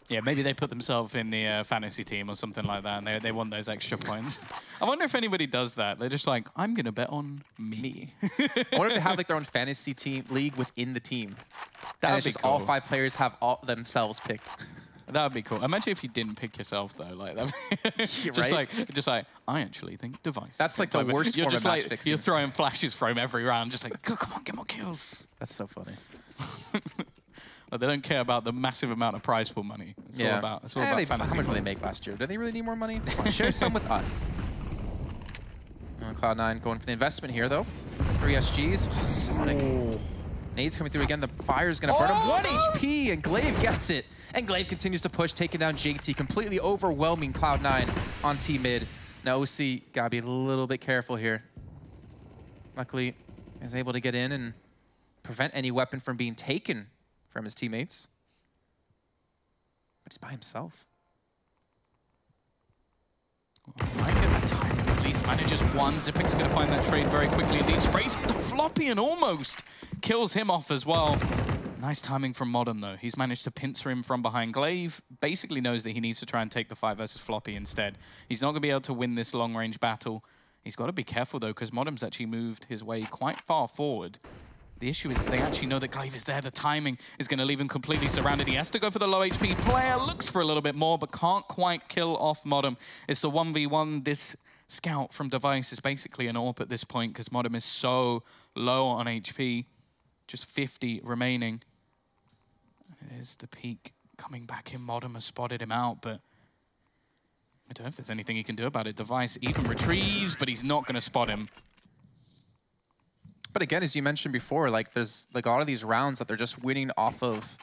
Yeah, maybe they put themselves in the fantasy team or something like that, and they want those extra points. I wonder if anybody does that. They're just like, I'm going to bet on me. I wonder if they have like their own fantasy team league within the team. That and would it's be just cool. all 5 players have all themselves picked. That would be cool. Imagine if you didn't pick yourself though, like that. Right? just like I actually think Device. That's like the worst You're form just of like match fixing. you're throwing flashes from every round, just like come on, get more kills. That's so funny. Like, they don't care about the massive amount of prize pool money. It's all about fantasy. How much did they make last year? Do they really need more money? Come on, share some with us. Cloud9 going for the investment here though. 3 SGs. Oh, Sonic. Nade's coming through again. The fire's going to burn him. 1 HP, and Glaive gets it. And Glaive continues to push, taking down JT, completely overwhelming Cloud9 on T-mid. Now OC got to be a little bit careful here. Luckily, he's able to get in and prevent any weapon from being taken from his teammates. But he's by himself. Might get the timing at least. Manages one. Zipic's going to find that trade very quickly. Indeed, sprays him to Floppy and almost kills him off as well. Nice timing from Modern, though. He's managed to pincer him from behind. Glaive basically knows that he needs to try and take the 5 versus Floppy instead. He's not going to be able to win this long-range battle. He's got to be careful, though, because Modern's actually moved his way quite far forward. The issue is they actually know that Glaive is there. The timing is going to leave him completely surrounded. He has to go for the low HP player. Looks for a little bit more, but can't quite kill off Modern. It's the 1v1. This scout from Device is basically an AWP at this point because Modern is so low on HP. Just 50 remaining. There's the peak coming back in. Modern has spotted him out, but I don't know if there's anything he can do about it. Device even retrieves, but he's not going to spot him. But again, as you mentioned before, like there's like a lot of these rounds that they're just winning off of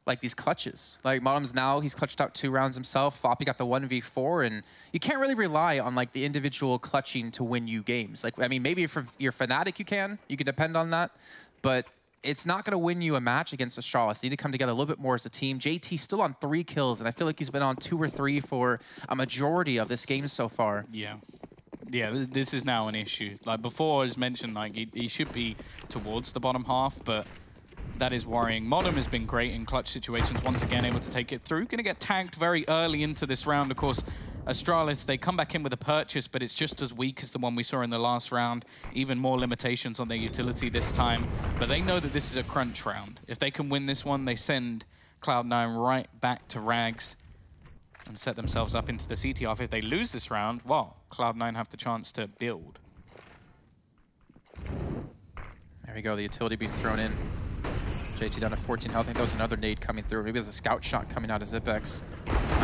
like these clutches. Like Modem's now, he's clutched out 2 rounds himself. Floppy got the 1v4, and you can't really rely on like the individual clutching to win you games. Like, I mean, maybe if you're Fnatic, you can depend on that, but it's not going to win you a match against Astralis. They need to come together a little bit more as a team. JT still on 3 kills, and I feel like he's been on 2 or 3 for a majority of this game so far. Yeah. Yeah, this is now an issue. Like before, as mentioned, like he should be towards the bottom half, but that is worrying. Modem has been great in clutch situations, once again able to take it through. Going to get tagged very early into this round. Of course, Astralis, they come back in with a purchase, but it's just as weak as the one we saw in the last round. Even more limitations on their utility this time. But they know that this is a crunch round. If they can win this one, they send Cloud9 right back to Rags and set themselves up into the CT off. If they lose this round, well, Cloud9 have the chance to build. There we go, the utility being thrown in. JT down to 14 health. I think that was another nade coming through. Maybe there's a scout shot coming out of Zipex.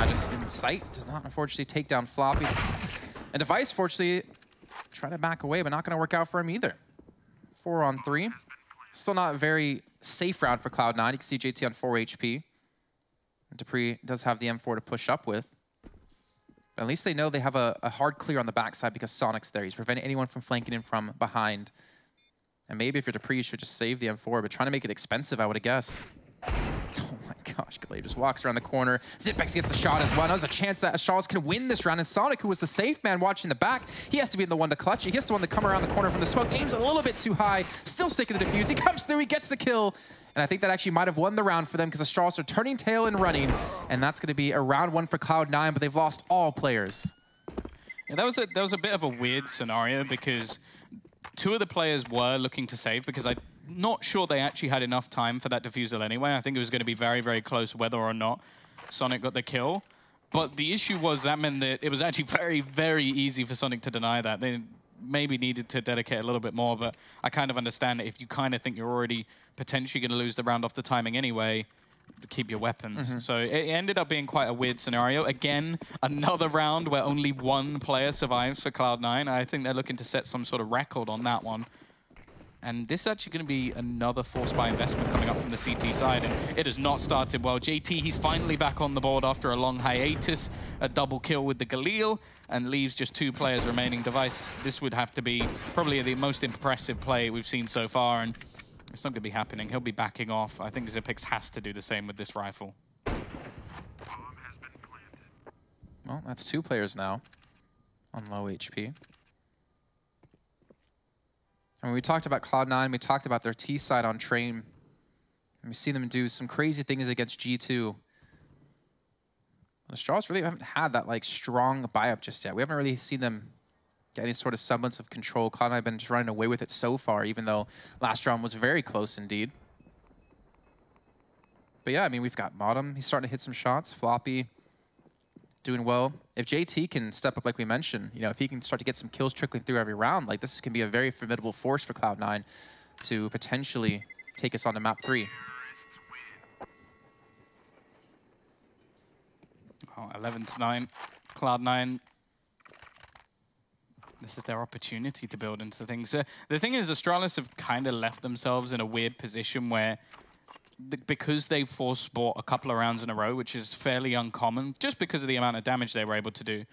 Just in sight, does not unfortunately take down Floppy. And Device, fortunately, trying to back away, but not going to work out for him either. 4 on 3. Still not a very safe round for Cloud9. You can see JT on 4 HP. Dupree does have the M4 to push up with. But at least they know they have a hard clear on the backside because Sonic's there. He's preventing anyone from flanking in from behind. And maybe if you're Dupree, you should just save the M4, but trying to make it expensive, I would guess. Oh my gosh, Glaive just walks around the corner. Zipex gets the shot as well. There's a chance that Astralis can win this round, and Sonic, who was the safe man watching the back, he has to be the one to clutch it. He has to be the one to come around the corner from the smoke. Aims a little bit too high, still sticking the defuse. He comes through, he gets the kill. And I think that actually might have won the round for them because Astralis are turning tail and running. And that's going to be a round 1 for Cloud9, but they've lost all players. Yeah, that was a bit of a weird scenario because 2 of the players were looking to save because I'm not sure they actually had enough time for that defusal anyway. I think it was going to be very, very close whether or not Sonic got the kill. But the issue was that meant that it was actually very, very easy for Sonic to deny that. They maybe needed to dedicate a little bit more, but I kind of understand that if you kind of think you're already potentially going to lose the round off the timing anyway, keep your weapons. So it ended up being quite a weird scenario. Again, another round where only 1 player survives for Cloud9. I think they're looking to set some sort of record on that one. And this is actually going to be another force buy investment coming up from the CT side. And it has not started well. JT, he's finally back on the board after a long hiatus. A double kill with the Galil and leaves just 2 players remaining. Device, this would have to be probably the most impressive play we've seen so far. And it's not going to be happening. He'll be backing off. I think Zipix has to do the same with this rifle. Well, that's 2 players now on low HP. And when we talked about Cloud9, we talked about their T side on Train. And we see them do some crazy things against G2. And Astralis really haven't had that like strong buy-up just yet. We haven't really seen them get any sort of semblance of control. Cloud9 have been just running away with it so far, even though last round was very close indeed. But yeah, I mean, we've got Bottom. He's starting to hit some shots. Floppy doing well. If JT can step up like we mentioned, you know, if he can start to get some kills trickling through every round, like this can be a very formidable force for Cloud9 to potentially take us on to map 3. Oh, 11-9. Cloud9. This is their opportunity to build into things. The thing is, Astralis have kind of left themselves in a weird position where because they forced bought a couple of rounds in a row, which is fairly uncommon, just because of the amount of damage they were able to do,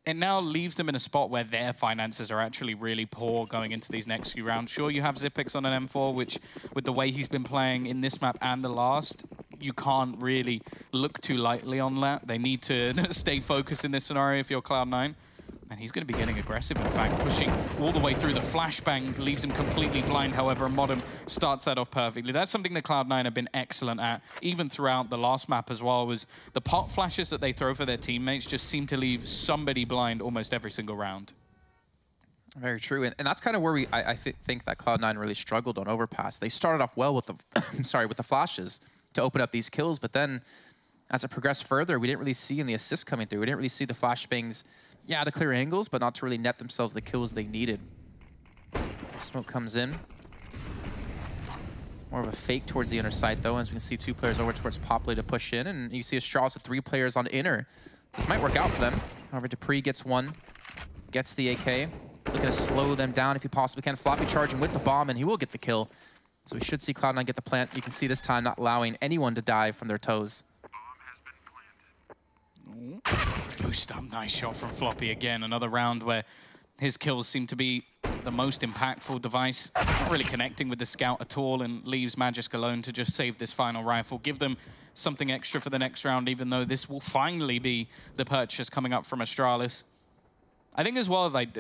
it now leaves them in a spot where their finances are actually really poor going into these next few rounds. Sure, you have Xyp9x on an M4, which, with the way he's been playing in this map and the last, you can't really look too lightly on that. They need to stay focused in this scenario if you're Cloud9. And he's going to be getting aggressive, in fact, pushing all the way through. The flashbang leaves him completely blind. However, Modem starts that off perfectly. That's something that Cloud9 have been excellent at, even throughout the last map as well, was the pot flashes that they throw for their teammates just seem to leave somebody blind almost every single round. Very true, and that's kind of where I think that Cloud9 really struggled on Overpass. They started off well with the with the flashes to open up these kills, but then as it progressed further, we didn't really see in the assists coming through. We didn't really see the flashbangs, yeah, to clear angles, but not to really net themselves the kills they needed. Smoke comes in. More of a fake towards the inner site, though, as we can see 2 players over towards Popley to push in, and you see Astralis with 3 players on inner. This might work out for them. However, Dupree gets 1, gets the AK. Looking to slow them down if he possibly can. Floppy charging with the bomb, and he will get the kill. So we should see Cloud9 get the plant. You can see this time not allowing anyone to die from their toes. Boost up, nice shot from Floppy again. Another round where his kills seem to be the most impactful. Device not really connecting with the scout at all and leaves Magisk alone to just save this final rifle. Give them something extra for the next round, even though this will finally be the purchase coming up from Astralis. I think as well, like,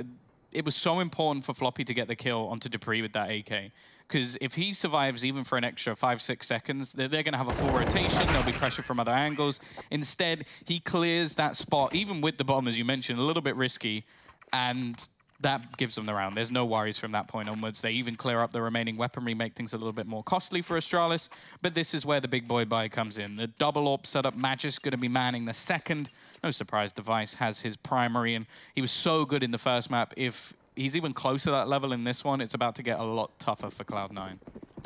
it was so important for Floppy to get the kill onto Dupree with that AK. Because if he survives even for an extra 5-6 seconds, they're going to have a full rotation. There'll be pressure from other angles. Instead, he clears that spot, even with the bomb, as you mentioned, a little bit risky. And that gives them the round. There's no worries from that point onwards. They even clear up the remaining weaponry, make things a little bit more costly for Astralis. But this is where the big boy buy comes in. The double AWP setup, Magisk going to be manning the second. No surprise, Device has his primary. And he was so good in the first map. If he's even close to that level in this one, it's about to get a lot tougher for Cloud9.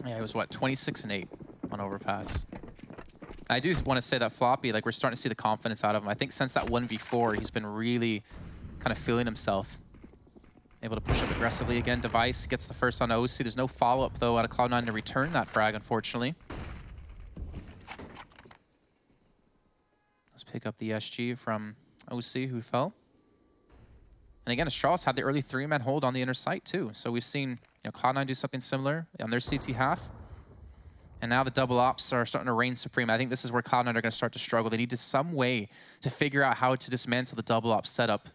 Yeah, it was, what, 26 and 8 on Overpass. I do want to say that Floppy, like, we're starting to see the confidence out of him. I think since that 1v4, he's been really kind of feeling himself. Able to push up aggressively again. Device gets the first on OC. There's no follow-up, though, out of Cloud9 to return that frag, unfortunately. Let's pick up the SG from OC, who fell. And again, Astralis had the early 3-man hold on the inner site, too. So we've seen, you know, Cloud9 do something similar on their CT half. And now the double ops are starting to reign supreme. I think this is where Cloud9 are going to start to struggle. They need some way to figure out how to dismantle the double ops setup.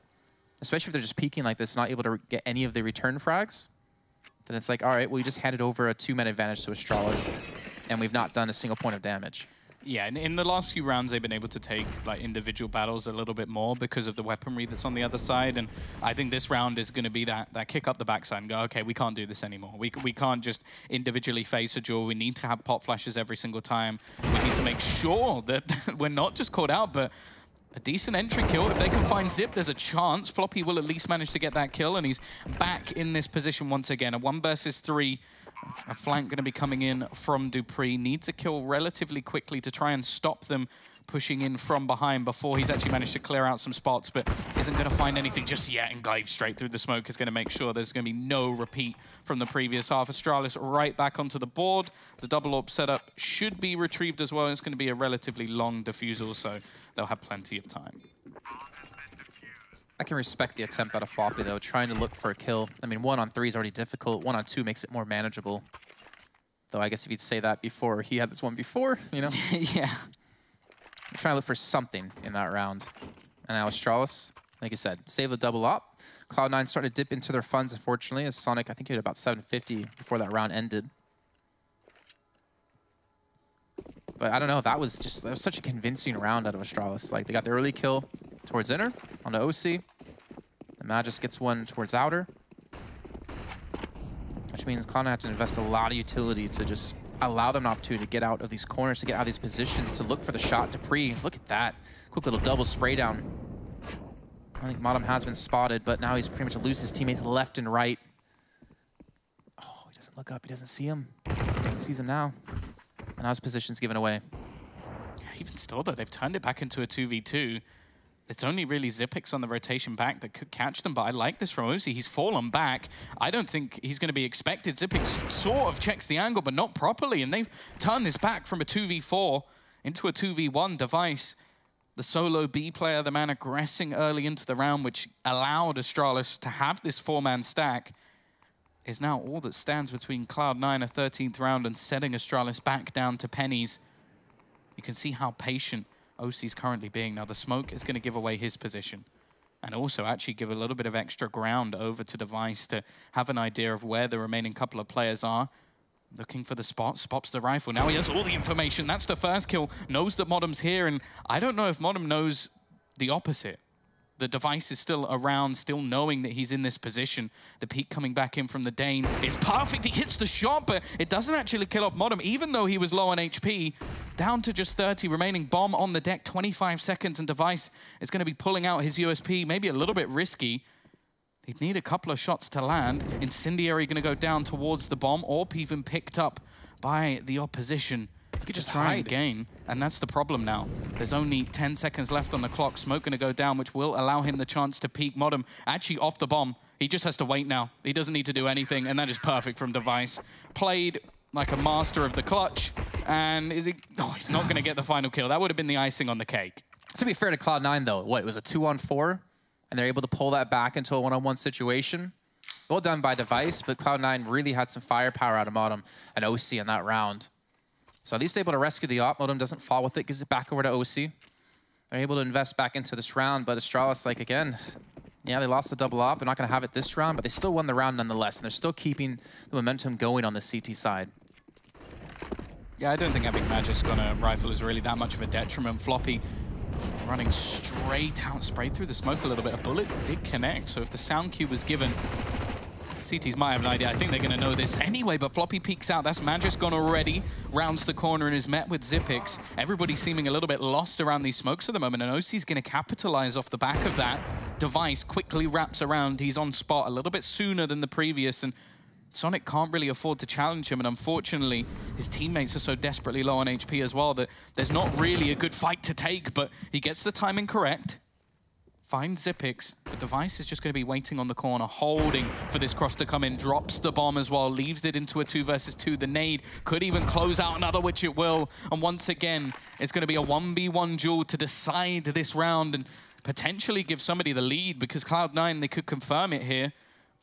Especially if they're just peeking like this, not able to get any of the return frags. Then it's like, all right, well, we just handed over a 2-man advantage to Astralis, and we've not done a single point of damage. Yeah, and in the last few rounds, they've been able to take like individual battles a little bit more because of the weaponry that's on the other side. And I think this round is going to be that kick up the backside and go, okay, we can't do this anymore. We can't just individually face a duel. We need to have pop flashes every single time. We need to make sure that we're not just caught out, but a decent entry kill. If they can find Zip, there's a chance Floppy will at least manage to get that kill, and he's back in this position once again. A 1 versus 3. A flank going to be coming in from Dupree. Needs a kill relatively quickly to try and stop them pushing in from behind before he's actually managed to clear out some spots, but isn't going to find anything just yet, and dive straight through the smoke is going to make sure there's going to be no repeat from the previous half. Astralis right back onto the board. The double AWP setup should be retrieved as well. It's going to be a relatively long defusal, so they'll have plenty of time. I can respect the attempt out of Floppy, though, trying to look for a kill. I mean, 1 on 3 is already difficult. 1 on 2 makes it more manageable. Though I guess if you'd say that before, he had this one before, you know? Yeah. I'm trying to look for something in that round. And now Astralis, like I said, save the double up. Cloud9 started to dip into their funds, unfortunately, as Sonic, I think he had about 750 before that round ended. But I don't know, that was such a convincing round out of Astralis. Like, they got the early kill towards inner, onto OC. The Magus gets one towards outer. Which means Cloud9 have to invest a lot of utility to just allow them an opportunity to get out of these corners, to get out of these positions, to look for the shot. Dupree, look at that. Quick little double spray down. I think Modem has been spotted, but now he's pretty much lose his teammates left and right. Oh, he doesn't look up. He doesn't see him. He sees him now. And now his position's given away. Even still, though, they've turned it back into a 2v2. It's only really Xyp9x on the rotation back that could catch them, but I like this from OC. He's fallen back. I don't think he's going to be expected. Xyp9x sort of checks the angle, but not properly, and they've turned this back from a 2v4 into a 2v1 device. The solo B player, the man aggressing early into the round, which allowed Astralis to have this 4-man stack, is now all that stands between Cloud9, a 13th round, and setting Astralis back down to pennies. You can see how patient OC's currently being. Now, the smoke is going to give away his position and also actually give a little bit of extra ground over to Device to have an idea of where the remaining couple of players are. Looking for the spot, spots the rifle. Now he has all the information. That's the first kill. Knows that Modem's here, and I don't know if Modem knows the opposite. The Device is still around, still knowing that he's in this position. The peek coming back in from the Dane is perfect. He hits the shot, but it doesn't actually kill off Modem, even though he was low on HP. Down to just 30 remaining. Bomb on the deck, 25 seconds, and Device is going to be pulling out his USP, maybe a little bit risky. He'd need a couple of shots to land. Incendiary going to go down towards the bomb, or even picked up by the opposition. He could just hide again, and that's the problem now. There's only 10 seconds left on the clock. Smoke going to go down, which will allow him the chance to peek. Modem actually off the bomb. He just has to wait now. He doesn't need to do anything, and that is perfect from Device. Played like a master of the clutch, and he's not going to get the final kill. That would have been the icing on the cake. To be fair to Cloud9, though, what, it was a 2-on-4, and they're able to pull that back into a 1-on-1 situation. Well done by Device, but Cloud9 really had some firepower out of Modem and OC in that round. So at least able to rescue the op. Modem doesn't fall with it, gives it back over to OC. They're able to invest back into this round, but Astralis, like, again, yeah, they lost the double op. They're not going to have it this round, but they still won the round nonetheless, and they're still keeping the momentum going on the CT side. Yeah, I don't think having Magus on a rifle is really that much of a detriment. Floppy running straight out, sprayed through the smoke a little bit. A bullet did connect, so if the sound cue was given, CTs might have an idea. I think they're going to know this anyway, but Floppy peeks out. That's Magus gone already. Rounds the corner and is met with Xyp9x. Everybody seeming a little bit lost around these smokes at the moment, and OC's going to capitalize off the back of that. Device quickly wraps around. He's on spot a little bit sooner than the previous, and Sonic can't really afford to challenge him, and unfortunately, his teammates are so desperately low on HP as well that there's not really a good fight to take, but he gets the timing correct. Finds Xyp9x. The Device is just going to be waiting on the corner, holding for this cross to come in. Drops the bomb as well, leaves it into a 2 versus 2. The nade could even close out another, which it will. And once again, it's going to be a 1v1 duel to decide this round and potentially give somebody the lead, because Cloud9, they could confirm it here,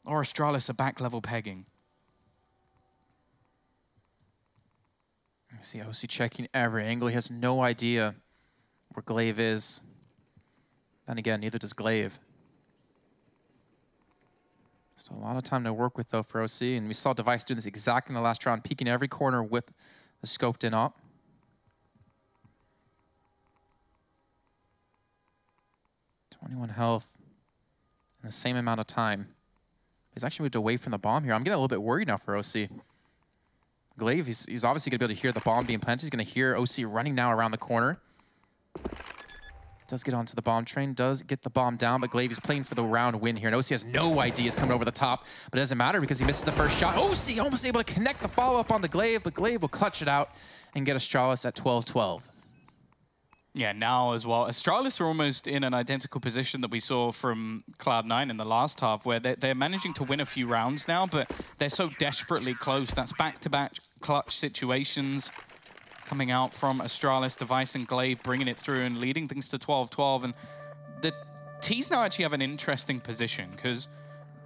or Astralis are back level pegging. I see OC checking every angle. He has no idea where Glaive is. Then again, neither does Glaive. Still a lot of time to work with, though, for OC. And we saw Device doing this exactly in the last round, peeking every corner with the scoped in op. 21 health in the same amount of time. He's actually moved away from the bomb here. I'm getting a little bit worried now for OC. Glaive, he's obviously going to be able to hear the bomb being planted. He's going to hear OC running now around the corner. Does get onto the bomb train, does get the bomb down, but Glaive is playing for the round win here. And OC has no idea he's coming over the top, but it doesn't matter because he misses the first shot. OC almost able to connect the follow-up on the Glaive, but Glaive will clutch it out and get Astralis at 12-12. Yeah, now as well. Astralis are almost in an identical position that we saw from Cloud9 in the last half, where they're managing to win a few rounds now, but they're so desperately close. That's back-to-back clutch situations coming out from Astralis, Device, and Glaive, bringing it through and leading things to 12-12. And the T's now actually have an interesting position, because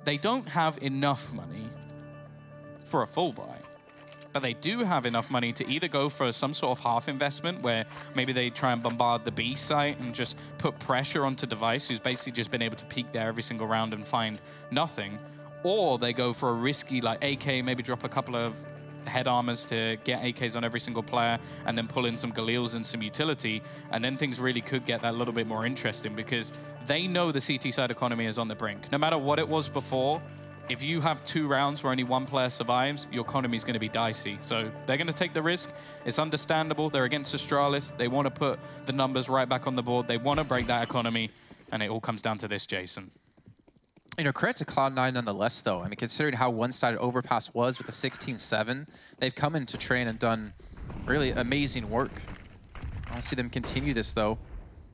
they don't have enough money for a full buy. But they do have enough money to either go for some sort of half investment, where maybe they try and bombard the B site and just put pressure onto Device, who's basically just been able to peek there every single round and find nothing. Or they go for a risky, like AK, maybe drop a couple of head armors to get AKs on every single player, and then pull in some Galils and some utility, and then things really could get that little bit more interesting, because they know the CT side economy is on the brink. No matter what it was before, if you have 2 rounds where only 1 player survives, your economy is going to be dicey. So they're going to take the risk. It's understandable. They're against Astralis. They want to put the numbers right back on the board. They want to break that economy, and it all comes down to this, Jason. You know, credit to Cloud9 nonetheless, though. I mean, considering how one-sided Overpass was with the 16-7, they've come into train and done really amazing work. I want to see them continue this, though.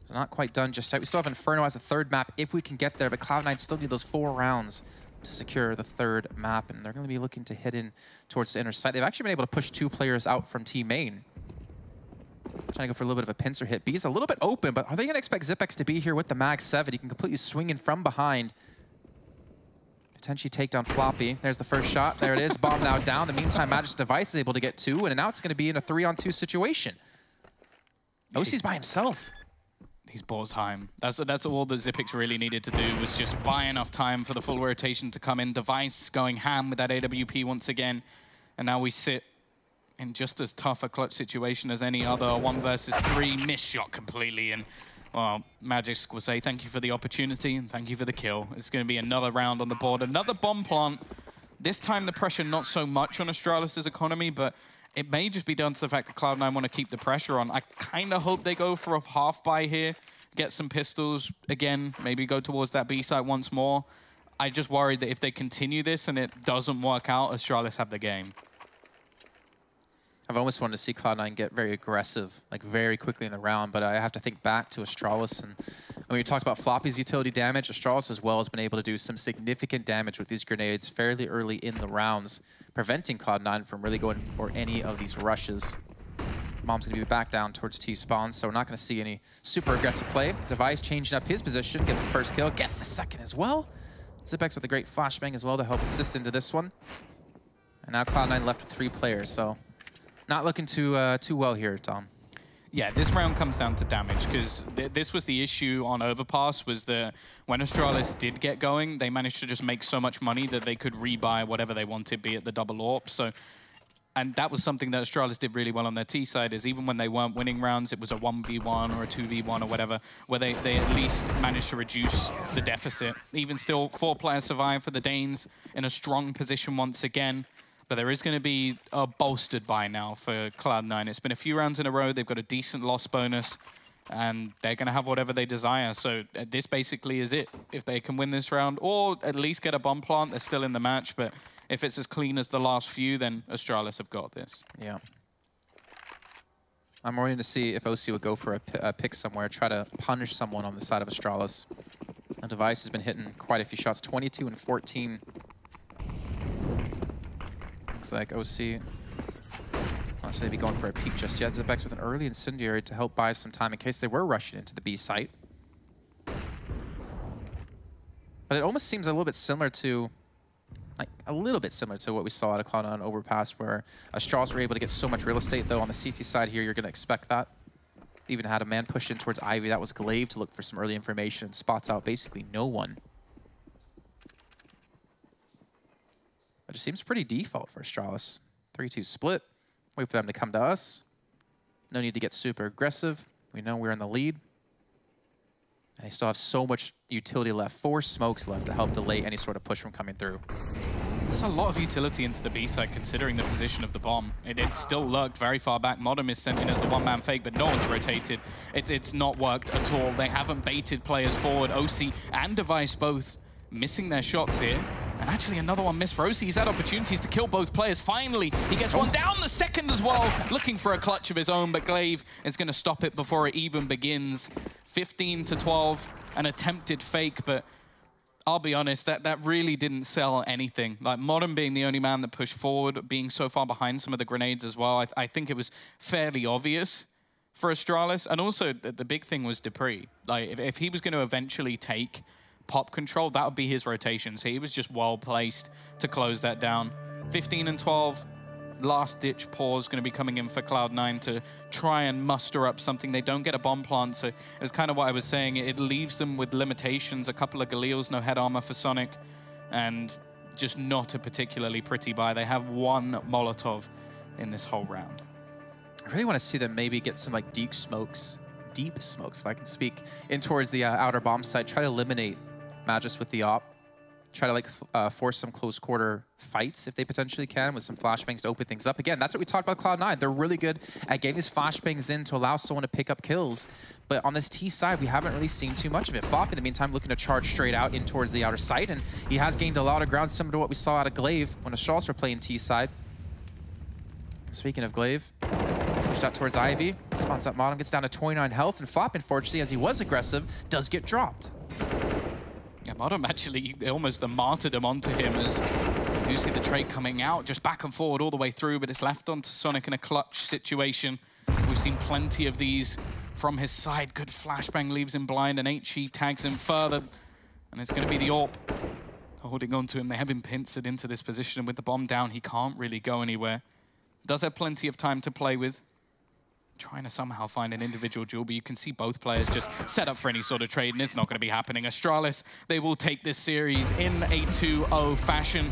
They're not quite done just yet. We still have Inferno as a 3rd map if we can get there, but Cloud9 still need those 4 rounds to secure the 3rd map, and they're going to be looking to hit in towards the inner side. They've actually been able to push 2 players out from Team Main. Trying to go for a little bit of a pincer hit. B's a little bit open, but are they going to expect Zipex to be here with the Mag 7? He can completely swing in from behind. Potentially take down Floppy. There's the first shot. There it is. Bomb now down. In the meantime, Magic's device is able to get 2, and now it's going to be in a 3-on-2 situation. OC's by himself. He's bought time. That's all that Zipex really needed to do, was just buy enough time for the full rotation to come in. Device going ham with that AWP once again. And now we sit in just as tough a clutch situation as any other. 1 versus 3, missed shot completely. And, well, Magic will say thank you for the opportunity and thank you for the kill. It's going to be another round on the board. Another bomb plant. This time the pressure not so much on Astralis' economy, but it may just be down to the fact that Cloud9 want to keep the pressure on. I kind of hope they go for a half buy here, get some pistols again, maybe go towards that B site once more. I just worried that if they continue this and it doesn't work out, Astralis have the game. I've almost wanted to see Cloud9 get very aggressive, like very quickly in the round, but I have to think back to Astralis. And when we talked about Floppy's utility damage, Astralis as well has been able to do some significant damage with these grenades fairly early in the rounds, preventing Cloud9 from really going for any of these rushes. Bomb's going to be back down towards T-spawn, so we're not going to see any super aggressive play. Device changing up his position, gets the first kill, gets the second as well. Zipex with a great flashbang as well to help assist into this one. And now Cloud9 left with 3 players, so not looking too well here, Tom. Yeah, this round comes down to damage, because this was the issue on Overpass, was that when Astralis did get going, they managed to just make so much money that they could rebuy whatever they wanted, be it the double AWP. So, and that was something that Astralis did really well on their T side, is even when they weren't winning rounds, it was a 1v1 or a 2v1 or whatever, where they at least managed to reduce the deficit. Even still, 4 players survived for the Danes in a strong position once again. But there is going to be a bolstered buy now for Cloud9. It's been a few rounds in a row. They've got a decent loss bonus, and they're going to have whatever they desire. So this basically is it. If they can win this round, or at least get a bomb plant, they're still in the match. But if it's as clean as the last few, then Astralis have got this. Yeah. I'm waiting to see if OC would go for a pick somewhere, try to punish someone on the side of Astralis. The Device has been hitting quite a few shots, 22 and 14. Looks like OC wants to be going for a peek just yet. Zipex with an early incendiary to help buy some time in case they were rushing into the B site. But it almost seems a little bit similar to, what we saw at a Cloud9 Overpass, where Astralis were able to get so much real estate, though on the CT side here, you're going to expect that. Even had a man push in towards Ivy. That was Glaive to look for some early information and spots out basically no one. But it seems pretty default for Astralis. 3-2 split. Wait for them to come to us. No need to get super aggressive. We know we're in the lead. And they still have so much utility left. 4 smokes left to help delay any sort of push from coming through. That's a lot of utility into the B side, considering the position of the bomb. It still lurked very far back. Modem is sent in as a one-man fake, but no one's rotated. It's not worked at all. They haven't baited players forward. OC and Device both missing their shots here. And actually another one missed for OC. He's had opportunities to kill both players. Finally, he gets one down, the second as well. Looking for a clutch of his own, but Glaive is going to stop it before it even begins. 15-12, an attempted fake, but I'll be honest, that really didn't sell anything. Like, Modern being the only man that pushed forward, being so far behind some of the grenades as well, I think it was fairly obvious for Astralis. And also, the big thing was Dupree. Like, if he was going to eventually take pop control, that would be his rotation. So he was just well placed to close that down. 15-12, last-ditch pause going to be coming in for Cloud9 to try and muster up something. They don't get a bomb plant, so it's kind of what I was saying. It leaves them with limitations. A couple of Galils, no head armor for Sonic, and just not a particularly pretty buy. They have one Molotov in this whole round. I really want to see them maybe get some like deep smokes, if I can speak, in towards the outer bomb site. Try to eliminate Magis with the op. Try to like force some close quarter fights if they potentially can with some flashbangs to open things up. Again, that's what we talked about Cloud9. They're really good at getting these flashbangs in to allow someone to pick up kills. But on this T side, we haven't really seen too much of it. Fop, in the meantime, looking to charge straight out in towards the outer site, and he has gained a lot of ground, similar to what we saw out of Glaive when Astralis were playing T side. Speaking of Glaive, pushed out towards Ivy, spawns up bottom, gets down to 29 health, and Fop, unfortunately, as he was aggressive, does get dropped. Yeah, Modem actually almost the martyrdom onto him as you see the trade coming out, just back and forward all the way through, but it's left onto Sonic in a clutch situation. We've seen plenty of these from his side. Good flashbang leaves him blind, and HE tags him further, and it's going to be the AWP holding on to him. They have him pincered into this position, and with the bomb down, he can't really go anywhere. Does have plenty of time to play with. Trying to somehow find an individual duel, but you can see both players just set up for any sort of trade, and it's not going to be happening. Astralis, they will take this series in a 2-0 fashion.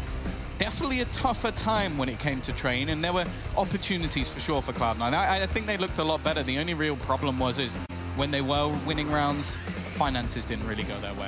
Definitely a tougher time when it came to train, and there were opportunities for sure for Cloud9. I think they looked a lot better. The only real problem was when they were winning rounds, finances didn't really go their way.